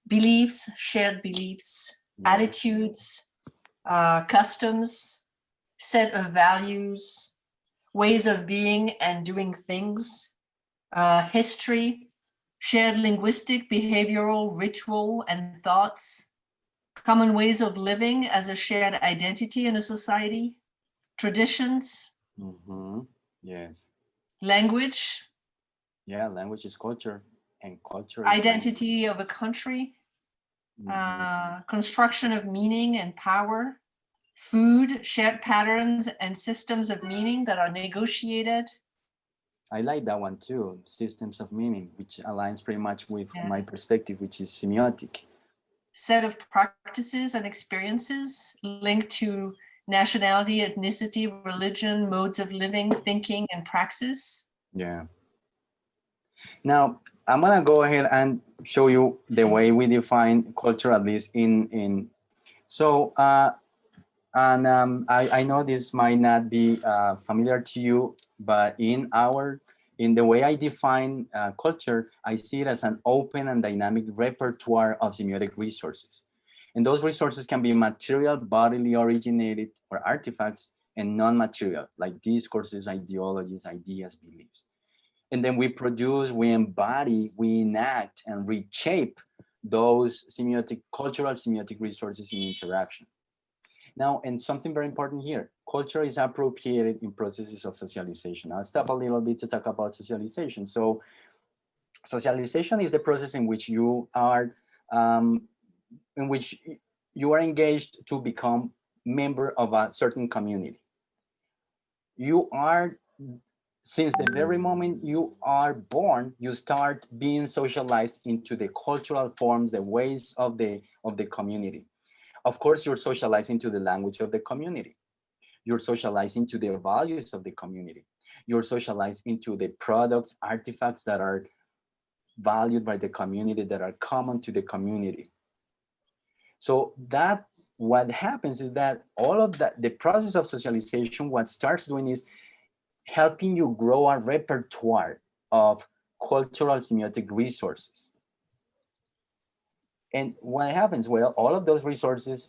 beliefs, shared beliefs, attitudes, customs, set of values, ways of being and doing things, history, shared linguistic, behavioral, ritual, and thoughts, common ways of living as a shared identity in a society, traditions. Yes. Language. Yeah, language is culture, and culture identity of a country, construction of meaning and power, food, shared patterns and systems of meaning that are negotiated. I like that one too, systems of meaning, which aligns pretty much with Yeah. my perspective, which is semiotic. Set of practices and experiences linked to nationality, ethnicity, religion, modes of living, thinking, and praxis. Yeah. Now, I'm gonna go ahead and show you the way we define culture, at least so, I know this might not be familiar to you, but in the way I define culture, I see it as an open and dynamic repertoire of semiotic resources. And those resources can be material, bodily originated, or artifacts, and non-material, like discourses, ideologies, ideas, beliefs. And then we produce, we embody, we enact, and reshape those cultural semiotic resources in interaction. Now, and something very important here, culture is appropriated in processes of socialization. I'll stop a little bit to talk about socialization. So socialization is the process in which you are engaged to become member of a certain community. You are, since the very moment you are born, you start being socialized into the cultural forms, the ways of the community. Of course, you're socializing to the language of the community. You're socializing to the values of the community. You're socialized into the products, artifacts that are valued by the community, that are common to the community. So that what happens is that all of that, the process of socialization, what starts doing is helping you grow a repertoire of cultural semiotic resources. And what happens? Well, all of those resources,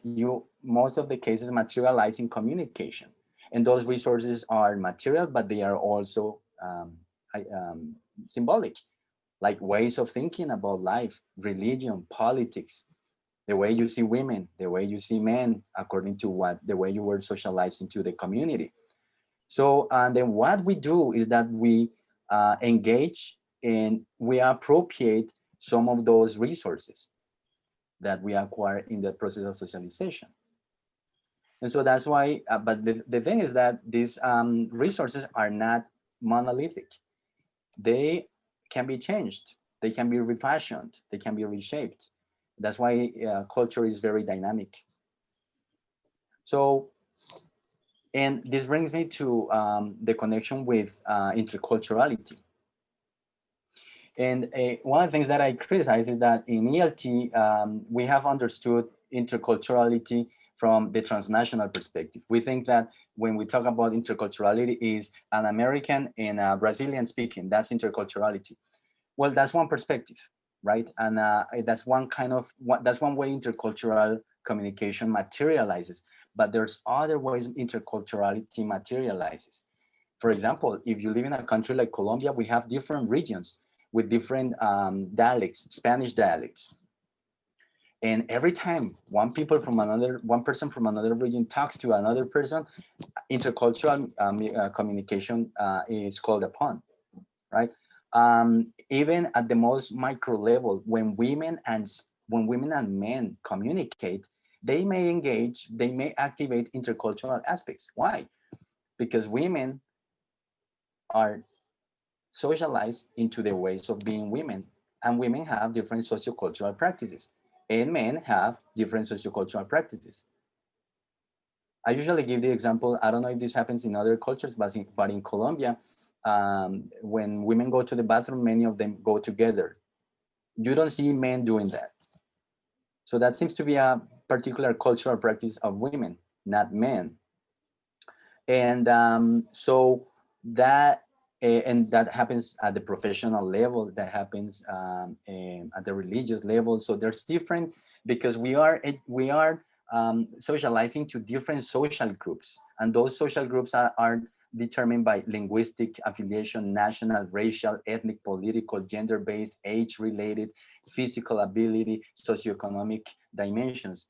most of the cases materialize in communication. And those resources are material, but they are also symbolic, like ways of thinking about life, religion, politics, the way you see women, the way you see men, according to the way you were socialized into the community. So, and then what we do is that we engage and we appropriate some of those resources that we acquire in the process of socialization. And so that's why, but the thing is that these resources are not monolithic. They can be changed. They can be refashioned. They can be reshaped. That's why culture is very dynamic. So, and this brings me to the connection with interculturality. And one of the things that I criticize is that in ELT, we have understood interculturality from the transnational perspective. We think that when we talk about interculturality is an American and a Brazilian speaking, that's interculturality. Well, that's one perspective, right? And that's one that's one way intercultural communication materializes, but there's other ways interculturality materializes. For example, if you live in a country like Colombia, we have different regions with different dialects, Spanish dialects. And every time one person from another region talks to another person, intercultural communication is called upon, right? Even at the most micro level, when women and men communicate, they may activate intercultural aspects. Why? Because women are socialized into the ways of being women, and women have different sociocultural practices, and men have different sociocultural practices. I usually give the example, I don't know if this happens in other cultures, but in Colombia, when women go to the bathroom, many of them go together. You don't see men doing that. So that seems to be a particular cultural practice of women, not men. And so that happens at the professional level, that happens at the religious level. So there's different, because we are socializing to different social groups, and those social groups are determined by linguistic affiliation, national, racial, ethnic, political, gender-based, age-related, physical ability, socioeconomic dimensions.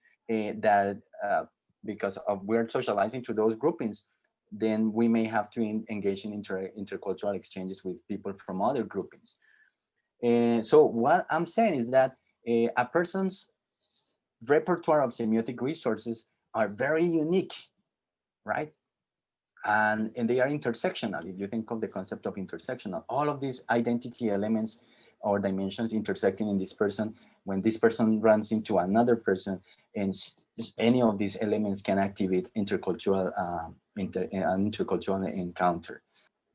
Because we're socializing to those groupings, then we may have to engage in intercultural exchanges with people from other groupings. So what I'm saying is that a person's repertoire of semiotic resources are very unique, right? and they are intersectional. If you think of the concept of intersectional, all of these identity elements or dimensions intersecting in this person, when this person runs into another person, and any of these elements can activate intercultural intercultural encounter.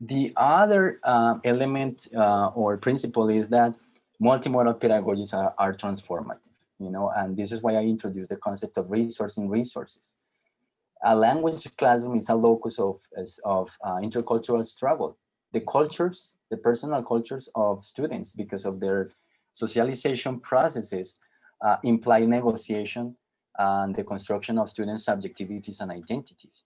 The other element or principle is that multimodal pedagogies are transformative, and this is why I introduced the concept of resourcing resources. A language classroom is a locus of intercultural struggle. The cultures, the personal cultures of students, because of their socialization processes, imply negotiation and the construction of students' subjectivities and identities,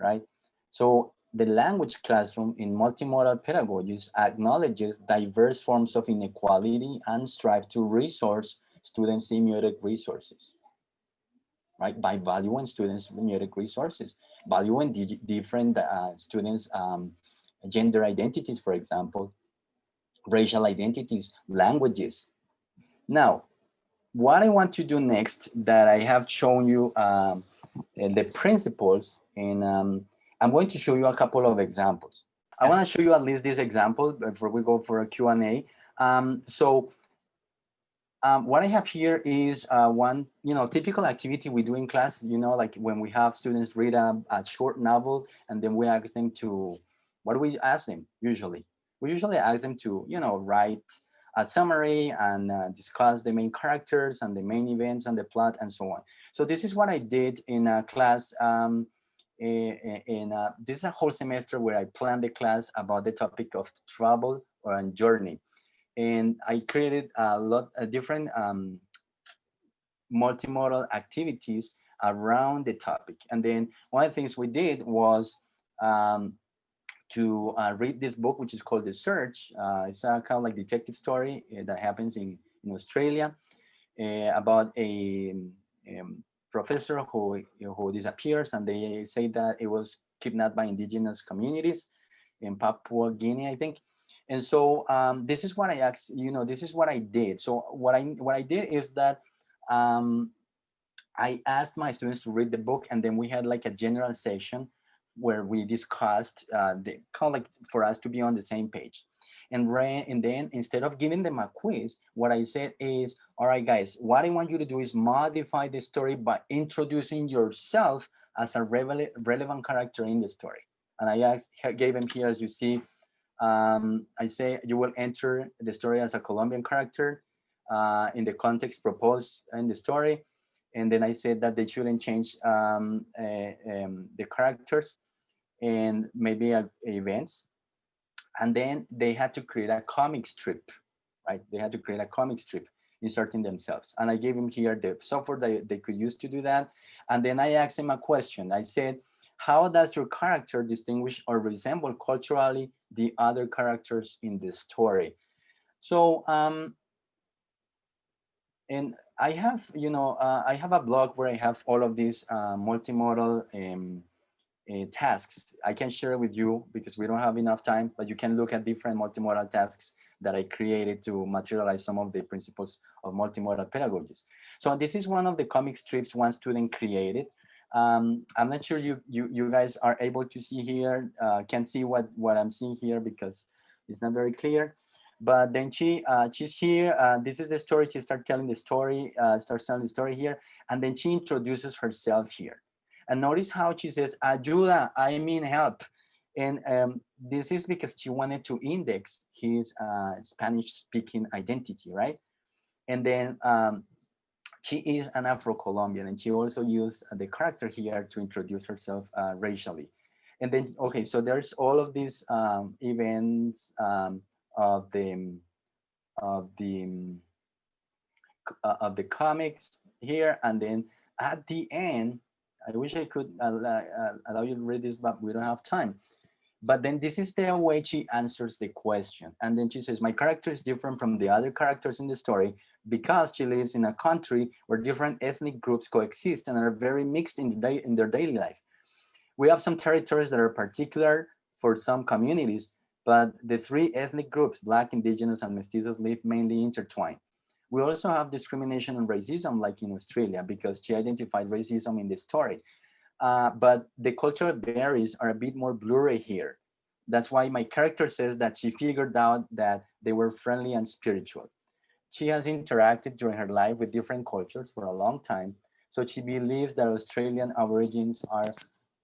right? So the language classroom in multimodal pedagogies acknowledges diverse forms of inequality and strive to resource students' semiotic resources, right? By valuing students' semiotic resources, valuing different students' gender identities, for example, racial identities, languages. Now, what I want to do next, that I have shown you the principles, and I'm going to show you a couple of examples. I want to show you at least this example before we go for a Q&A. What I have here is one, typical activity we do in class, like when we have students read a short novel, and then we ask them to, what do we ask them usually? We usually ask them to, write a summary and discuss the main characters and the main events and the plot and so on. So this is what I did in a class. This is a whole semester where I planned the class about the topic of travel or journey. And I created a lot of different multimodal activities around the topic. And then one of the things we did was to read this book, which is called The Search. It's a kind of like detective story that happens in Australia about a professor who disappears, and they say that it was kidnapped by indigenous communities in Papua Guinea, I think. And so this is what I asked, this is what I did. So what I did is that I asked my students to read the book, and then we had like a general session where we discussed the kind of like for us to be on the same page. And then instead of giving them a quiz, what I said is, all right, guys, what I want you to do is modify the story by introducing yourself as a relevant character in the story. And I gave them here, as you see, I say you will enter the story as a Colombian character in the context proposed in the story. And then I said that they shouldn't change the characters and maybe events. And then they had to create a comic strip, right? They had to create a comic strip inserting themselves. And I gave them here the software that they could use to do that. And then I asked them a question. I said, how does your character distinguish or resemble culturally the other characters in the story? So, and I have, I have a blog where I have all of these multimodal tasks. I can share with you because we don't have enough time, but you can look at different multimodal tasks that I created to materialize some of the principles of multimodal pedagogies. So this is one of the comic strips one student created. I'm not sure you guys are able to see here, can see what I'm seeing here because it's not very clear. But then she's here. This is the story. She starts telling the story, starts telling the story here, and then she introduces herself here. And notice how she says, "Ayuda, I mean help." And this is because she wanted to index his Spanish-speaking identity, right? And then she is an Afro-Colombian, and she also used the character here to introduce herself racially. And then, okay, so there's all of these events of the comics here, and then at the end, I wish I could allow you to read this, but we don't have time. But then this is the way she answers the question. And then she says, my character is different from the other characters in the story because she lives in a country where different ethnic groups coexist and are very mixed in their daily life. We have some territories that are particular for some communities, but the three ethnic groups, Black, Indigenous, and Mestizos, live mainly intertwined. We also have discrimination and racism like in Australia because she identified racism in the story. but the cultural barriers are a bit more blurry here. That's why my character says that she figured out that they were friendly and spiritual. She has interacted during her life with different cultures for a long time, so she believes that Australian Aborigines are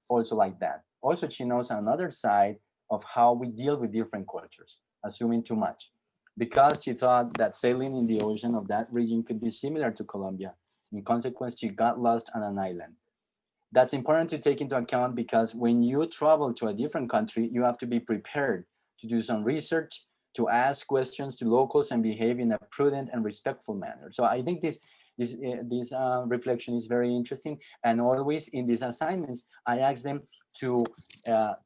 also like that. Also, she knows another side of how we deal with different cultures, assuming too much, because she thought that sailing in the ocean of that region could be similar to Colombia. In consequence, she got lost on an island. That's important to take into account because when you travel to a different country, you have to be prepared to do some research, to ask questions to locals and behave in a prudent and respectful manner. So I think this reflection is very interesting. And always in these assignments, I ask them to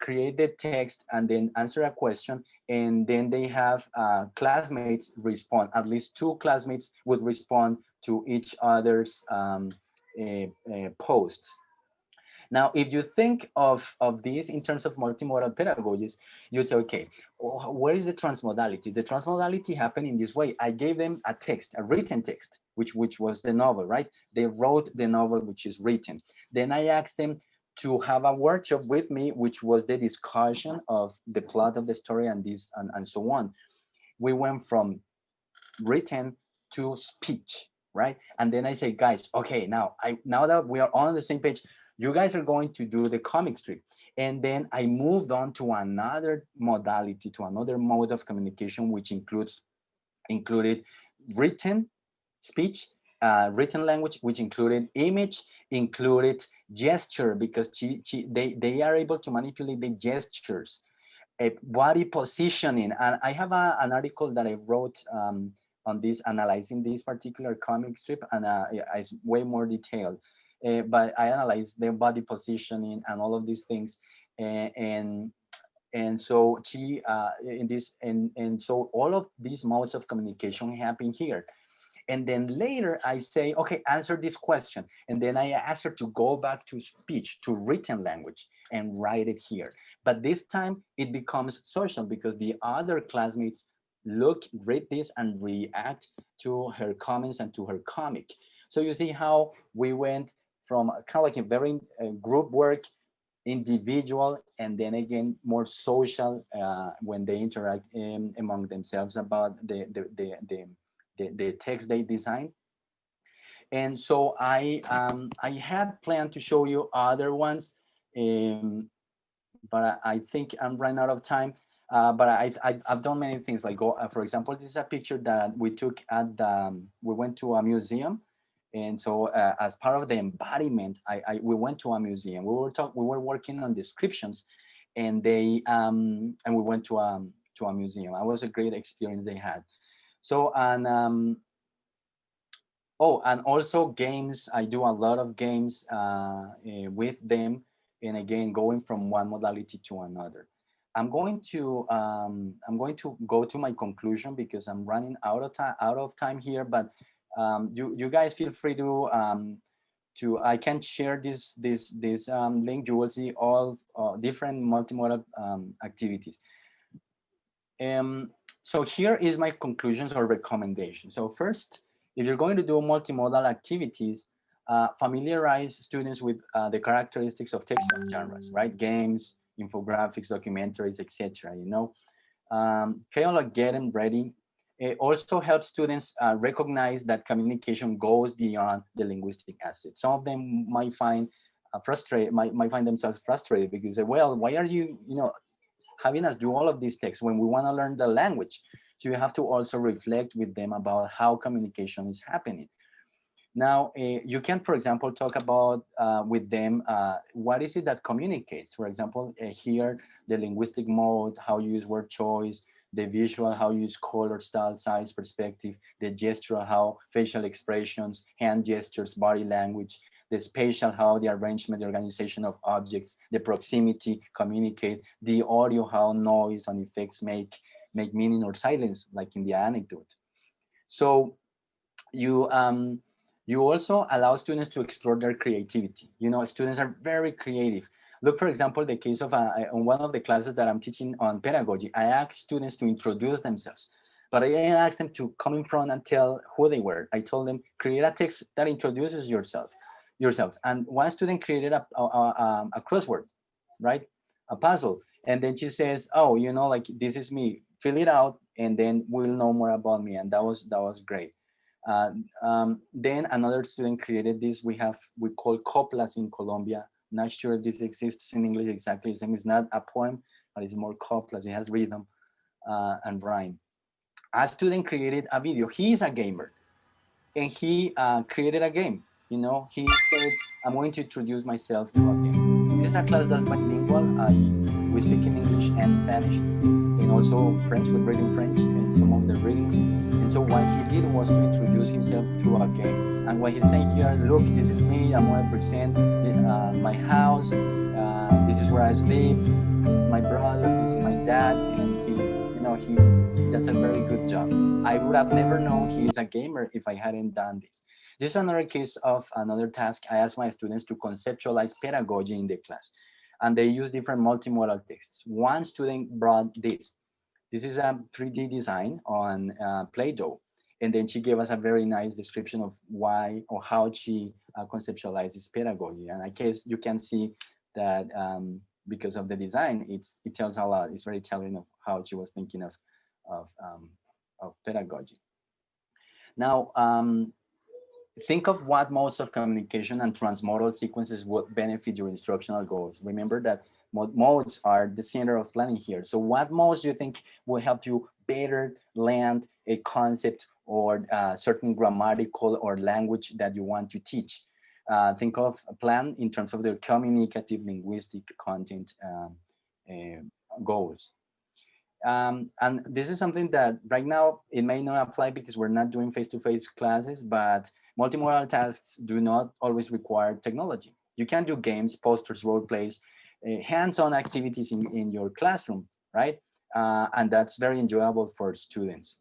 create the text and then answer a question. And then they have classmates respond. At least two classmates would respond to each other's posts. Now, if you think of these in terms of multimodal pedagogies, you'd say, okay, where is the transmodality? The transmodality happened in this way. I gave them a text, a written text, which was the novel, right? They wrote the novel, which is written. Then I asked them to have a workshop with me, which was the discussion of the plot of the story and this and so on. We went from written to speech, right? And then I say, guys, okay, now that we are on the same page, you guys are going to do the comic strip. And then I moved on to another modality, to another mode of communication, which included written speech, written language, which included image, included gesture, because they are able to manipulate the gestures, body positioning. And I have an article that I wrote on this, analyzing this particular comic strip, and it's way more detailed. But I analyzed their body positioning and all of these things, and so she in this and so all of these modes of communication happen here. And then later I say, okay, answer this question, and then I ask her to go back to speech, to written language, and write it here. But this time it becomes social because the other classmates read this and react to her comments and to her comic. So you see how we went from kind of like a very group work, individual, and then again more social when they interact among themselves about the text they design. And so I had planned to show you other ones, but I think I'm running out of time. But I've done many things, like for example, this is a picture that we took at we went to a museum. And so as part of the embodiment, we went to a museum. We were working on descriptions, and we went to a museum. It was a great experience they had. So, and also games. I do a lot of games with them, and again, going from one modality to another. I'm going to go to my conclusion because I'm running out of time here. But you guys feel free to I can share this link. You will see all different multimodal activities. So here is my conclusions or recommendations. So first, if you're going to do multimodal activities, familiarize students with the characteristics of textual genres, right? Games, infographics, documentaries, etc. You know, kind of get them ready. It also helps students recognize that communication goes beyond the linguistic aspect. Some of them might find frustrated, might find themselves frustrated because, well, why are you, having us do all of these texts when we want to learn the language? So you have to also reflect with them about how communication is happening. Now, you can, for example, talk about with them, what is it that communicates? For example, here, the linguistic mode, how you use word choice, the visual, how you use color, style, size, perspective, the gestural, how facial expressions, hand gestures, body language, the spatial, how the arrangement, the organization of objects, the proximity, communicate, the audio, how noise and effects make meaning or silence, like in the anecdote. So you also allow students to explore their creativity. Students are very creative. Look, for example, the case of on one of the classes that I'm teaching on pedagogy, I asked students to introduce themselves, but I didn't ask them to come in front and tell who they were. I told them, create a text that introduces yourself. yourselves. And one student created a crossword, right? A puzzle. And then she says, oh, you know, like, this is me, fill it out, and then we'll know more about me. And that was great. Then another student created this. We call coplas in Colombia. Not sure if this exists in English exactly the same. It's not a poem, but it's more coplas. It has rhythm and rhyme. A student created a video. He is a gamer, and he created a game. You know, he said, I'm going to introduce myself to a game. This is a class that's bilingual. We speak in English and Spanish, and also French. We're reading French and some of the readings. And so what he did was to introduce himself to a game. And what he's saying here, look, this is me. I'm going to present my house. This is where I sleep. My brother, this is my dad, and he does a very good job. I would have never known he's a gamer if I hadn't done this. This is another case of another task. I asked my students to conceptualize pedagogy in the class, and they use different multimodal texts. One student brought this. This is a 3D design on Play-Doh. And then she gave us a very nice description of why or how she conceptualizes pedagogy. And I guess you can see that because of the design, it tells a lot. It's very telling of how she was thinking of pedagogy. Now, think of what modes of communication and transmodal sequences would benefit your instructional goals. Remember that modes are the center of planning here. So what modes do you think will help you better land a concept or certain grammatical or language that you want to teach? Think of a plan in terms of their communicative linguistic content goals. And this is something that right now it may not apply because we're not doing face-to-face classes, but multimodal tasks do not always require technology. You can do games, posters, role plays, hands-on activities in your classroom, right? And that's very enjoyable for students.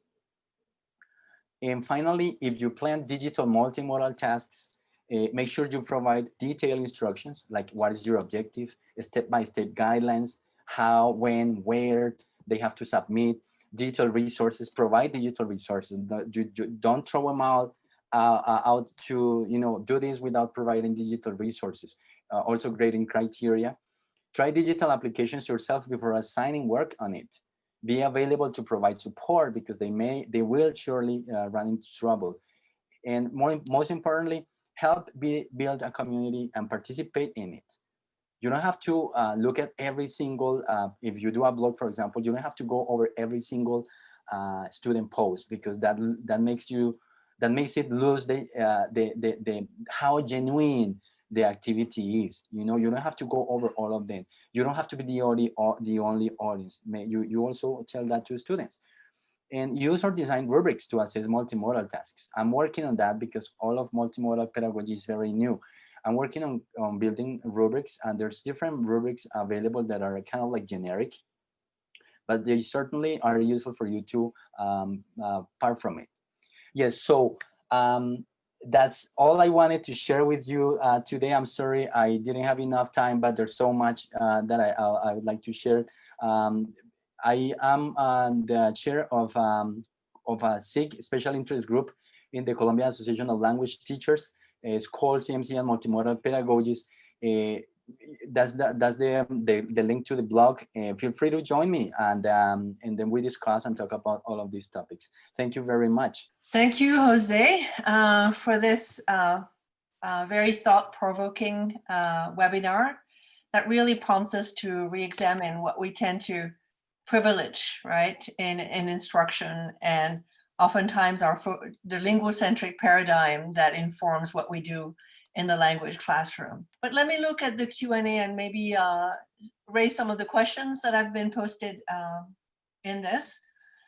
And finally, if you plan digital multimodal tasks, make sure you provide detailed instructions, like what is your objective, step-by-step guidelines, how, when, where they have to submit, digital resources, provide digital resources. Don't throw them out to, do this without providing digital resources. Also grading criteria. Try digital applications yourself before assigning work on it. Be available to provide support because they will surely run into trouble. And most importantly, help build a community and participate in it. You don't have to look at every single, if you do a blog, for example, you don't have to go over every single student post because that makes it lose how genuine the activity is. You don't have to go over all of them. You don't have to be the only audience. You also tell that to students. And use or design rubrics to assess multimodal tasks. I'm working on that because all of multimodal pedagogy is very new. I'm working on building rubrics, and there's different rubrics available that are kind of like generic, but they certainly are useful for you to part from it. Yes, so that's all I wanted to share with you today. I'm sorry I didn't have enough time, but there's so much that I would like to share. I am the chair of a SIG, Special Interest Group, in the Colombian Association of Language Teachers. It's called CMC and Multimodal Pedagogies. That's the link to the blog. Feel free to join me, and then we discuss and talk about all of these topics. Thank you very much. Thank you, Jose, for this very thought-provoking webinar that really prompts us to re-examine what we tend to privilege, right, in instruction, and oftentimes the linguocentric paradigm that informs what we do in the language classroom. But let me look at the Q&A and maybe raise some of the questions that have been posted in this.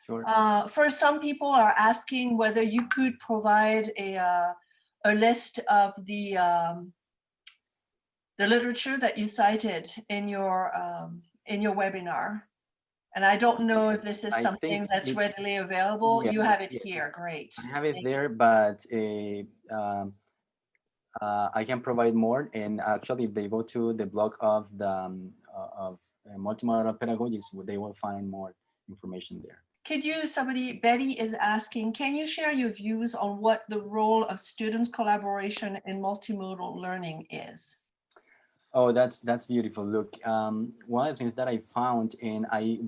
Sure. First, some people are asking whether you could provide a list of the literature that you cited in your webinar. And I don't know if this is something that's readily available. Yeah, you have it here, great. I have it there, but I can provide more. And actually, if they go to the blog of the Multimodal Pedagogies, they will find more information there. somebody, Betty is asking, can you share your views on what the role of students' collaboration in multimodal learning is? Oh, that's beautiful. Look, one of the things that I found, and I've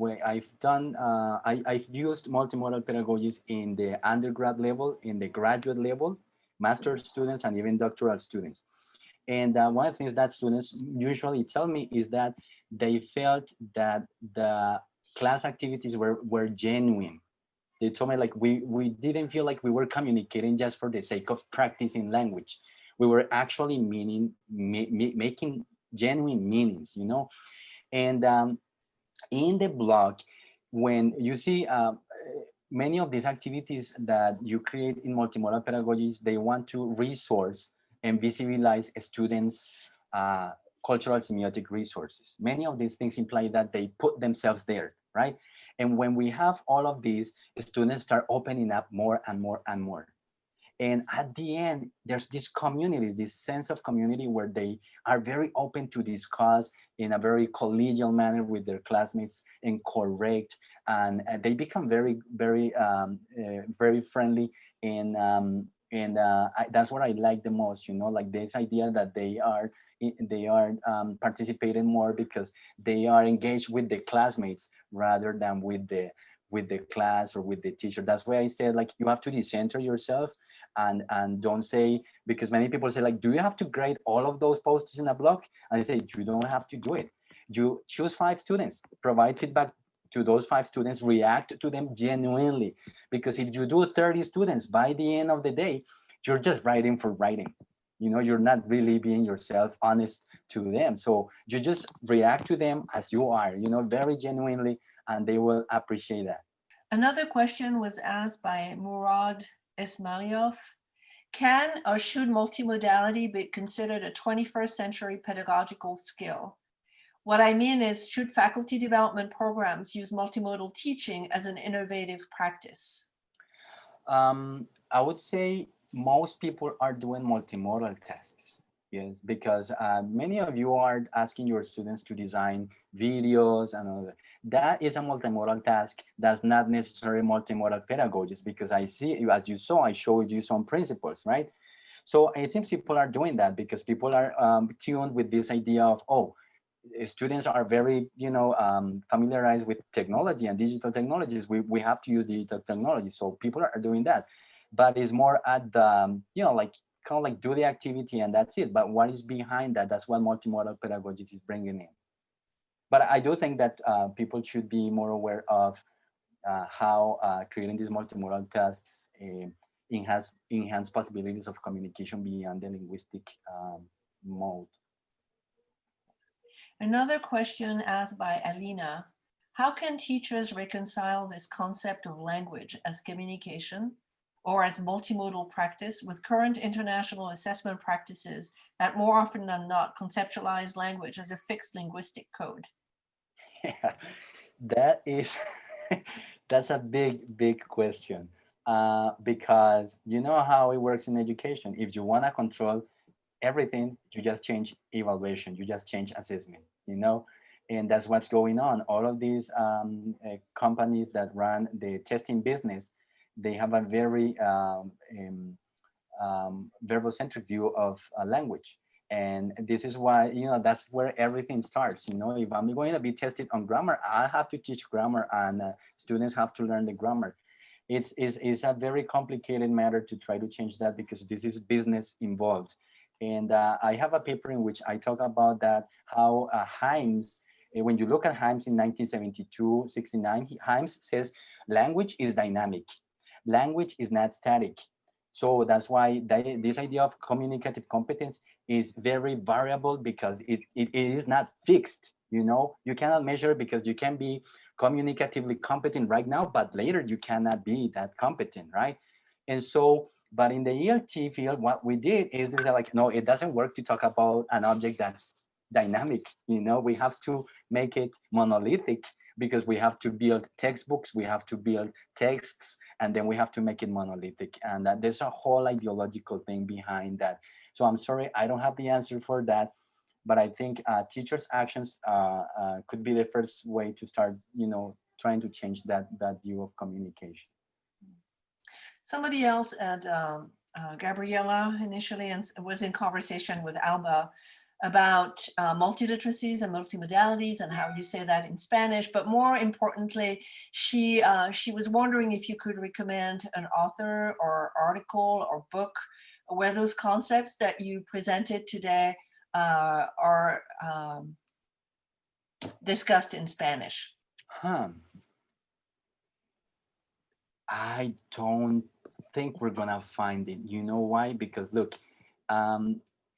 used multimodal pedagogies in the undergrad level, in the graduate level, master's students, and even doctoral students. And one of the things that students usually tell me is that they felt that the class activities were genuine. They told me like we didn't feel like we were communicating just for the sake of practicing language. We were actually making genuine meanings, you know. And in the blog, when you see many of these activities that you create in multimodal pedagogies, they want to resource and visualize students' cultural semiotic resources. Many of these things imply that they put themselves there, right? And when we have all of these, students start opening up more and more and more. And at the end, there's this community, this sense of community where they are very open to discuss in a very collegial manner with their classmates and correct. And they become very, very, very friendly. And that's what I like the most, you know, like this idea that they are participating more because they are engaged with the classmates rather than with the class or with the teacher. That's why I said, like, you have to decenter yourself and don't say, because many people say, like, do you have to grade all of those posts in a blog? And I say, you don't have to do it. You choose 5 students, provide feedback to those 5 students, react to them genuinely. Because if you do 30 students, by the end of the day, you're just writing for writing. You know, you're not really being yourself honest to them. So you just react to them as you are, you know, very genuinely, and they will appreciate that. Another question was asked by 𝘊𝘭𝘢𝘴𝘄𝘓 Ismailov. Can or should multimodality be considered a 21st century pedagogical skill? What I mean is, should faculty development programs use multimodal teaching as an innovative practice? I would say most people are doing multimodal tasks. Yes, because many of you are asking your students to design videos and all that. That is a multimodal task. That's not necessarily multimodal pedagogies, because I see, as you saw, I showed you some principles, right? So it seems people are doing that because people are tuned with this idea of, oh, students are very, you know, familiarized with technology and digital technologies. We have to use digital technology. So people are doing that. But it's more at the, you know, like, kind of like do the activity and that's it. But what is behind that? That's what multimodal pedagogies is bringing in. But I do think that people should be more aware of how creating these multimodal tasks enhance possibilities of communication beyond the linguistic mode. Another question asked by Alina: how can teachers reconcile this concept of language as communication or as multimodal practice with current international assessment practices that more often than not conceptualize language as a fixed linguistic code? Yeah, that is, that's a big question. Because you know how it works in education. If you want to control everything, you just change evaluation, you just change assessment, you know, and that's what's going on. All of these companies that run the testing business, they have a very verbal-centric view of language. And this is why, you know, that's where everything starts. You know, if I'm going to be tested on grammar, I have to teach grammar, and students have to learn the grammar. It's a very complicated matter to try to change that, because this is business involved. And I have a paper in which I talk about that, how 𝘊𝘐, when you look at 𝘊𝘐 in 1972, 69, 𝘊𝘐 says language is dynamic. Language is not static. So that's why this idea of communicative competence is very variable, because it is not fixed. You know, you cannot measure, because you can be communicatively competent right now, but later you cannot be that competent, right? And so, but in the ELT field, what we did is there's like, no, it doesn't work to talk about an object that's dynamic. You know, we have to make it monolithic, because we have to build textbooks, we have to build texts, and then we have to make it monolithic. And there's a whole ideological thing behind that. So I'm sorry, I don't have the answer for that, but I think teachers' actions could be the first way to start, you know, trying to change that view of communication. Somebody else at Gabriela initially and was in conversation with Alba about multiliteracies and multimodalities and how you say that in Spanish, but more importantly, she was wondering if you could recommend an author or article or book where those concepts that you presented today are discussed in Spanish. I don't think we're gonna find it. You know why? Because look,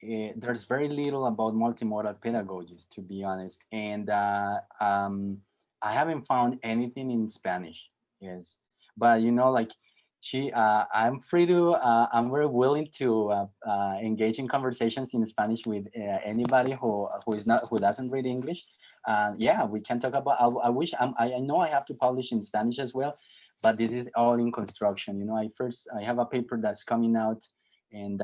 there's very little about multimodal pedagogies, to be honest, and I haven't found anything in Spanish. Yes, but you know, like I'm free to. I'm very willing to engage in conversations in Spanish with anybody who doesn't read English. Yeah, we can talk about. I wish I know I have to publish in Spanish as well, but this is all in construction. You know, I have a paper that's coming out, and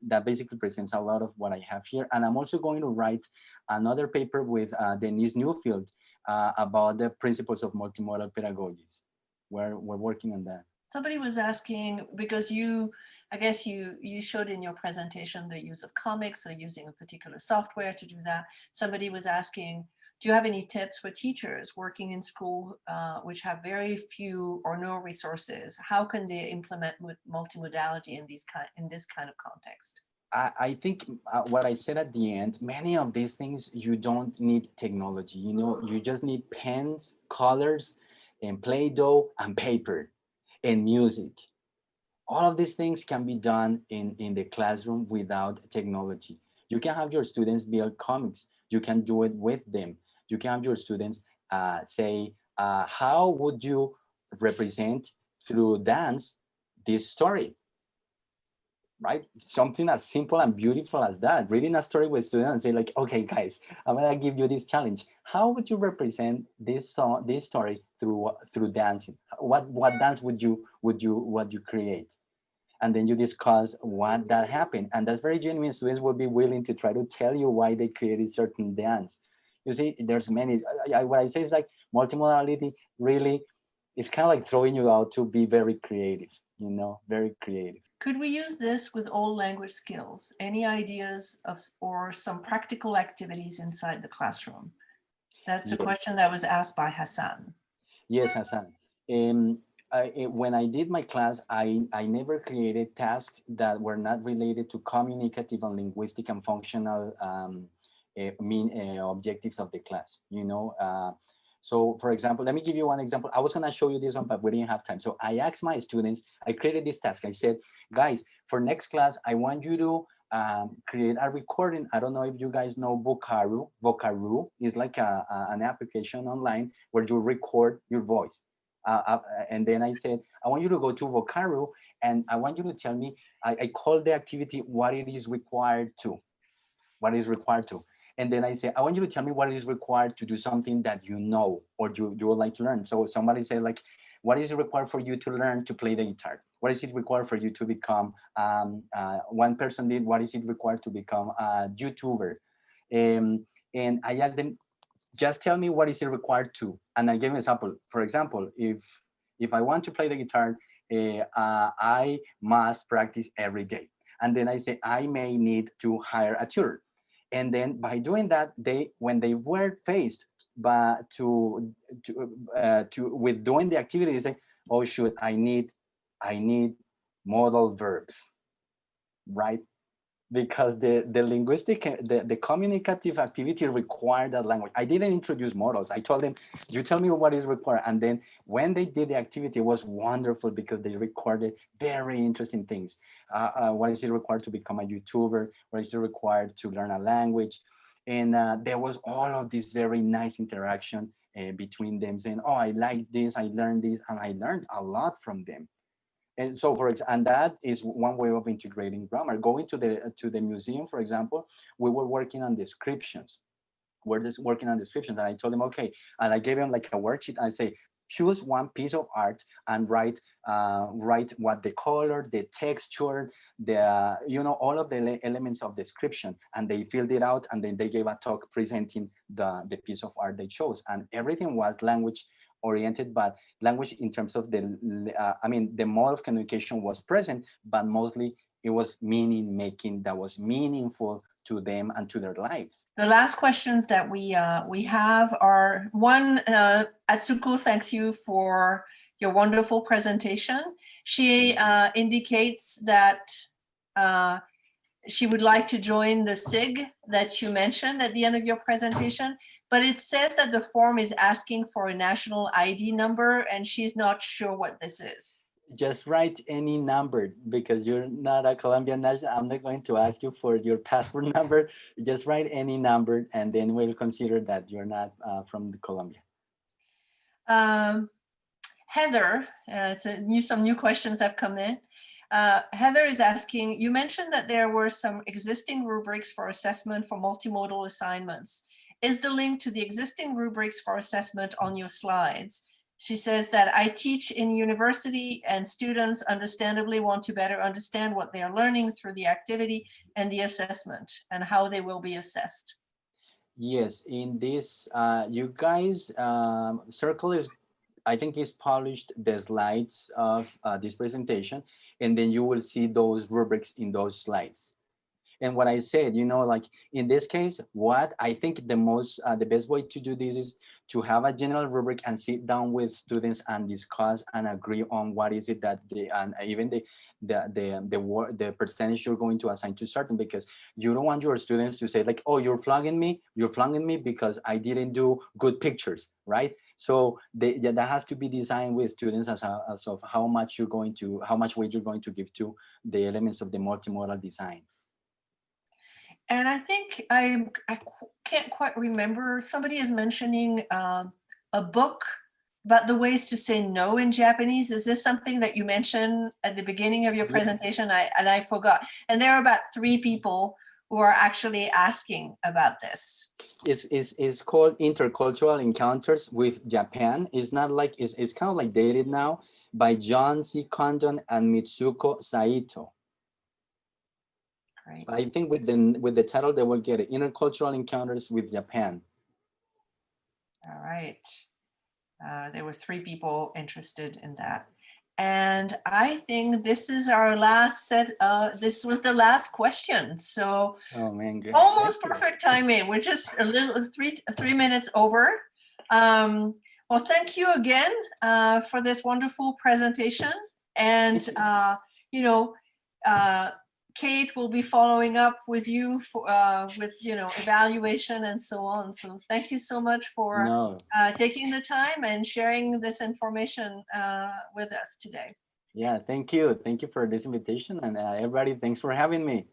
that basically presents a lot of what I have here. And I'm also going to write another paper with Denise Newfield about the principles of multimodal pedagogies. We're working on that. Somebody was asking, because I guess you showed in your presentation the use of comics, so using a particular software to do that. Somebody was asking, do you have any tips for teachers working in school which have very few or no resources? How can they implement multimodality in this kind of context? I think what I said at the end, many of these things, you don't need technology. You know, you just need pens, colors, and Play-Doh and paper and music. All of these things can be done in the classroom without technology. You can have your students build comics. You can do it with them. You can have your students say, how would you represent through dance this story? Right? Something as simple and beautiful as that. Reading a story with students and say like, okay, guys, I'm gonna give you this challenge. How would you represent this story through dancing? What dance would you create? And then you discuss what that happened. And that's very genuine. Students will be willing to try to tell you why they created certain dance. You see, there's many. What I say is like multimodality really is kind of like throwing you out to be very creative. You know, very creative. Could we use this with all language skills? Any ideas or some practical activities inside the classroom? That's a question that was asked by Hassan. Yes, Hassan. When I did my class, I never created tasks that were not related to communicative and linguistic and functional objectives of the class, you know. So for example, let me give you one example. I was gonna show you this one, but we didn't have time. So I asked my students, I created this task. I said, guys, for next class, I want you to create a recording. I don't know if you guys know 𝘊𝘭𝘢𝘴𝘴𝘳𝘀𝘭𝑟𝑢. 𝘊𝘭𝘢𝘴𝑟𝑢 is like an application online where you record your voice. And then I said, I want you to go to 𝘊𝘭𝘢𝘴𝘴𝘳𝑚 and I want you to tell me, I call the activity what it is required to. What is required to. And then I say, I want you to tell me what is required to do something that you know or you would like to learn. So somebody said like, what is required for you to learn to play the guitar? What is it required for you to become, one person did, what is it required to become a YouTuber? And I asked them, just tell me what is it required to. And I gave an example. For example, if I want to play the guitar, I must practice every day. And then I say, I may need to hire a tutor. And then by doing that, when they were faced with doing the activity, they say, oh shoot, I need modal verbs, right? Because the linguistic, the communicative activity required that language. I didn't introduce modals. I told them, you tell me what is required. And then when they did the activity, it was wonderful because they recorded very interesting things. What is it required to become a YouTuber? What is it required to learn a language? And there was all of this very nice interaction between them saying, oh, I like this, I learned this, and I learned a lot from them. And so, and that is one way of integrating grammar. Going to the museum, for example, we were working on descriptions. We're just working on descriptions, and I told them, okay, and I gave them like a worksheet. I say, choose one piece of art and write what the color, the texture, all of the elements of description, and they filled it out, and then they gave a talk presenting the piece of art they chose, and everything was language oriented, but language in terms of the, the mode of communication was present, but mostly it was meaning making that was meaningful to them and to their lives. The last questions that we have are one, Atsuko thanks you for your wonderful presentation. She indicates that she would like to join the SIG that you mentioned at the end of your presentation, but it says that the form is asking for a national ID number and she's not sure what this is. Just write any number because you're not a Colombian national. I'm not going to ask you for your passport number. Just write any number and then we'll consider that you're not from Colombia. Heather, some new questions have come in. Heather is asking, you mentioned that there were some existing rubrics for assessment for multimodal assignments. Is the link to the existing rubrics for assessment on your slides? She says that I teach in university and students understandably want to better understand what they are learning through the activity and the assessment and how they will be assessed. Yes, in this, you guys, Circle is, I think is published the slides of this presentation, and then you will see those rubrics in those slides. And what I said, like in this case, what I think the best way to do this is to have a general rubric and sit down with students and discuss and agree on what is it that they, and even the percentage you're going to assign to certain, because you don't want your students to say like, oh, you're flogging me because I didn't do good pictures, right? So that has to be designed with students as of how much weight you're going to give to the elements of the multimodal design. And I think I can't quite remember, somebody is mentioning a book about the ways to say no in Japanese. Is this something that you mentioned at the beginning of your presentation? I forgot. And there are about 3 people who are actually asking about this. It's called Intercultural Encounters with Japan. It's not like, it's kind of like dated now, by John C. Condon and Mitsuko Saito. Right. I think with the title, they will get it. Intercultural Encounters with Japan. All right. There were 3 people interested in that. And I think this is our last set. This was the last question. So oh, man, great. Almost perfect timing. We're just a little 3 minutes over. Well, thank you again for this wonderful presentation. And, Kate will be following up with you with evaluation and so on. So thank you so much for taking the time and sharing this information with us today. Yeah, thank you. Thank you for this invitation, and everybody, thanks for having me.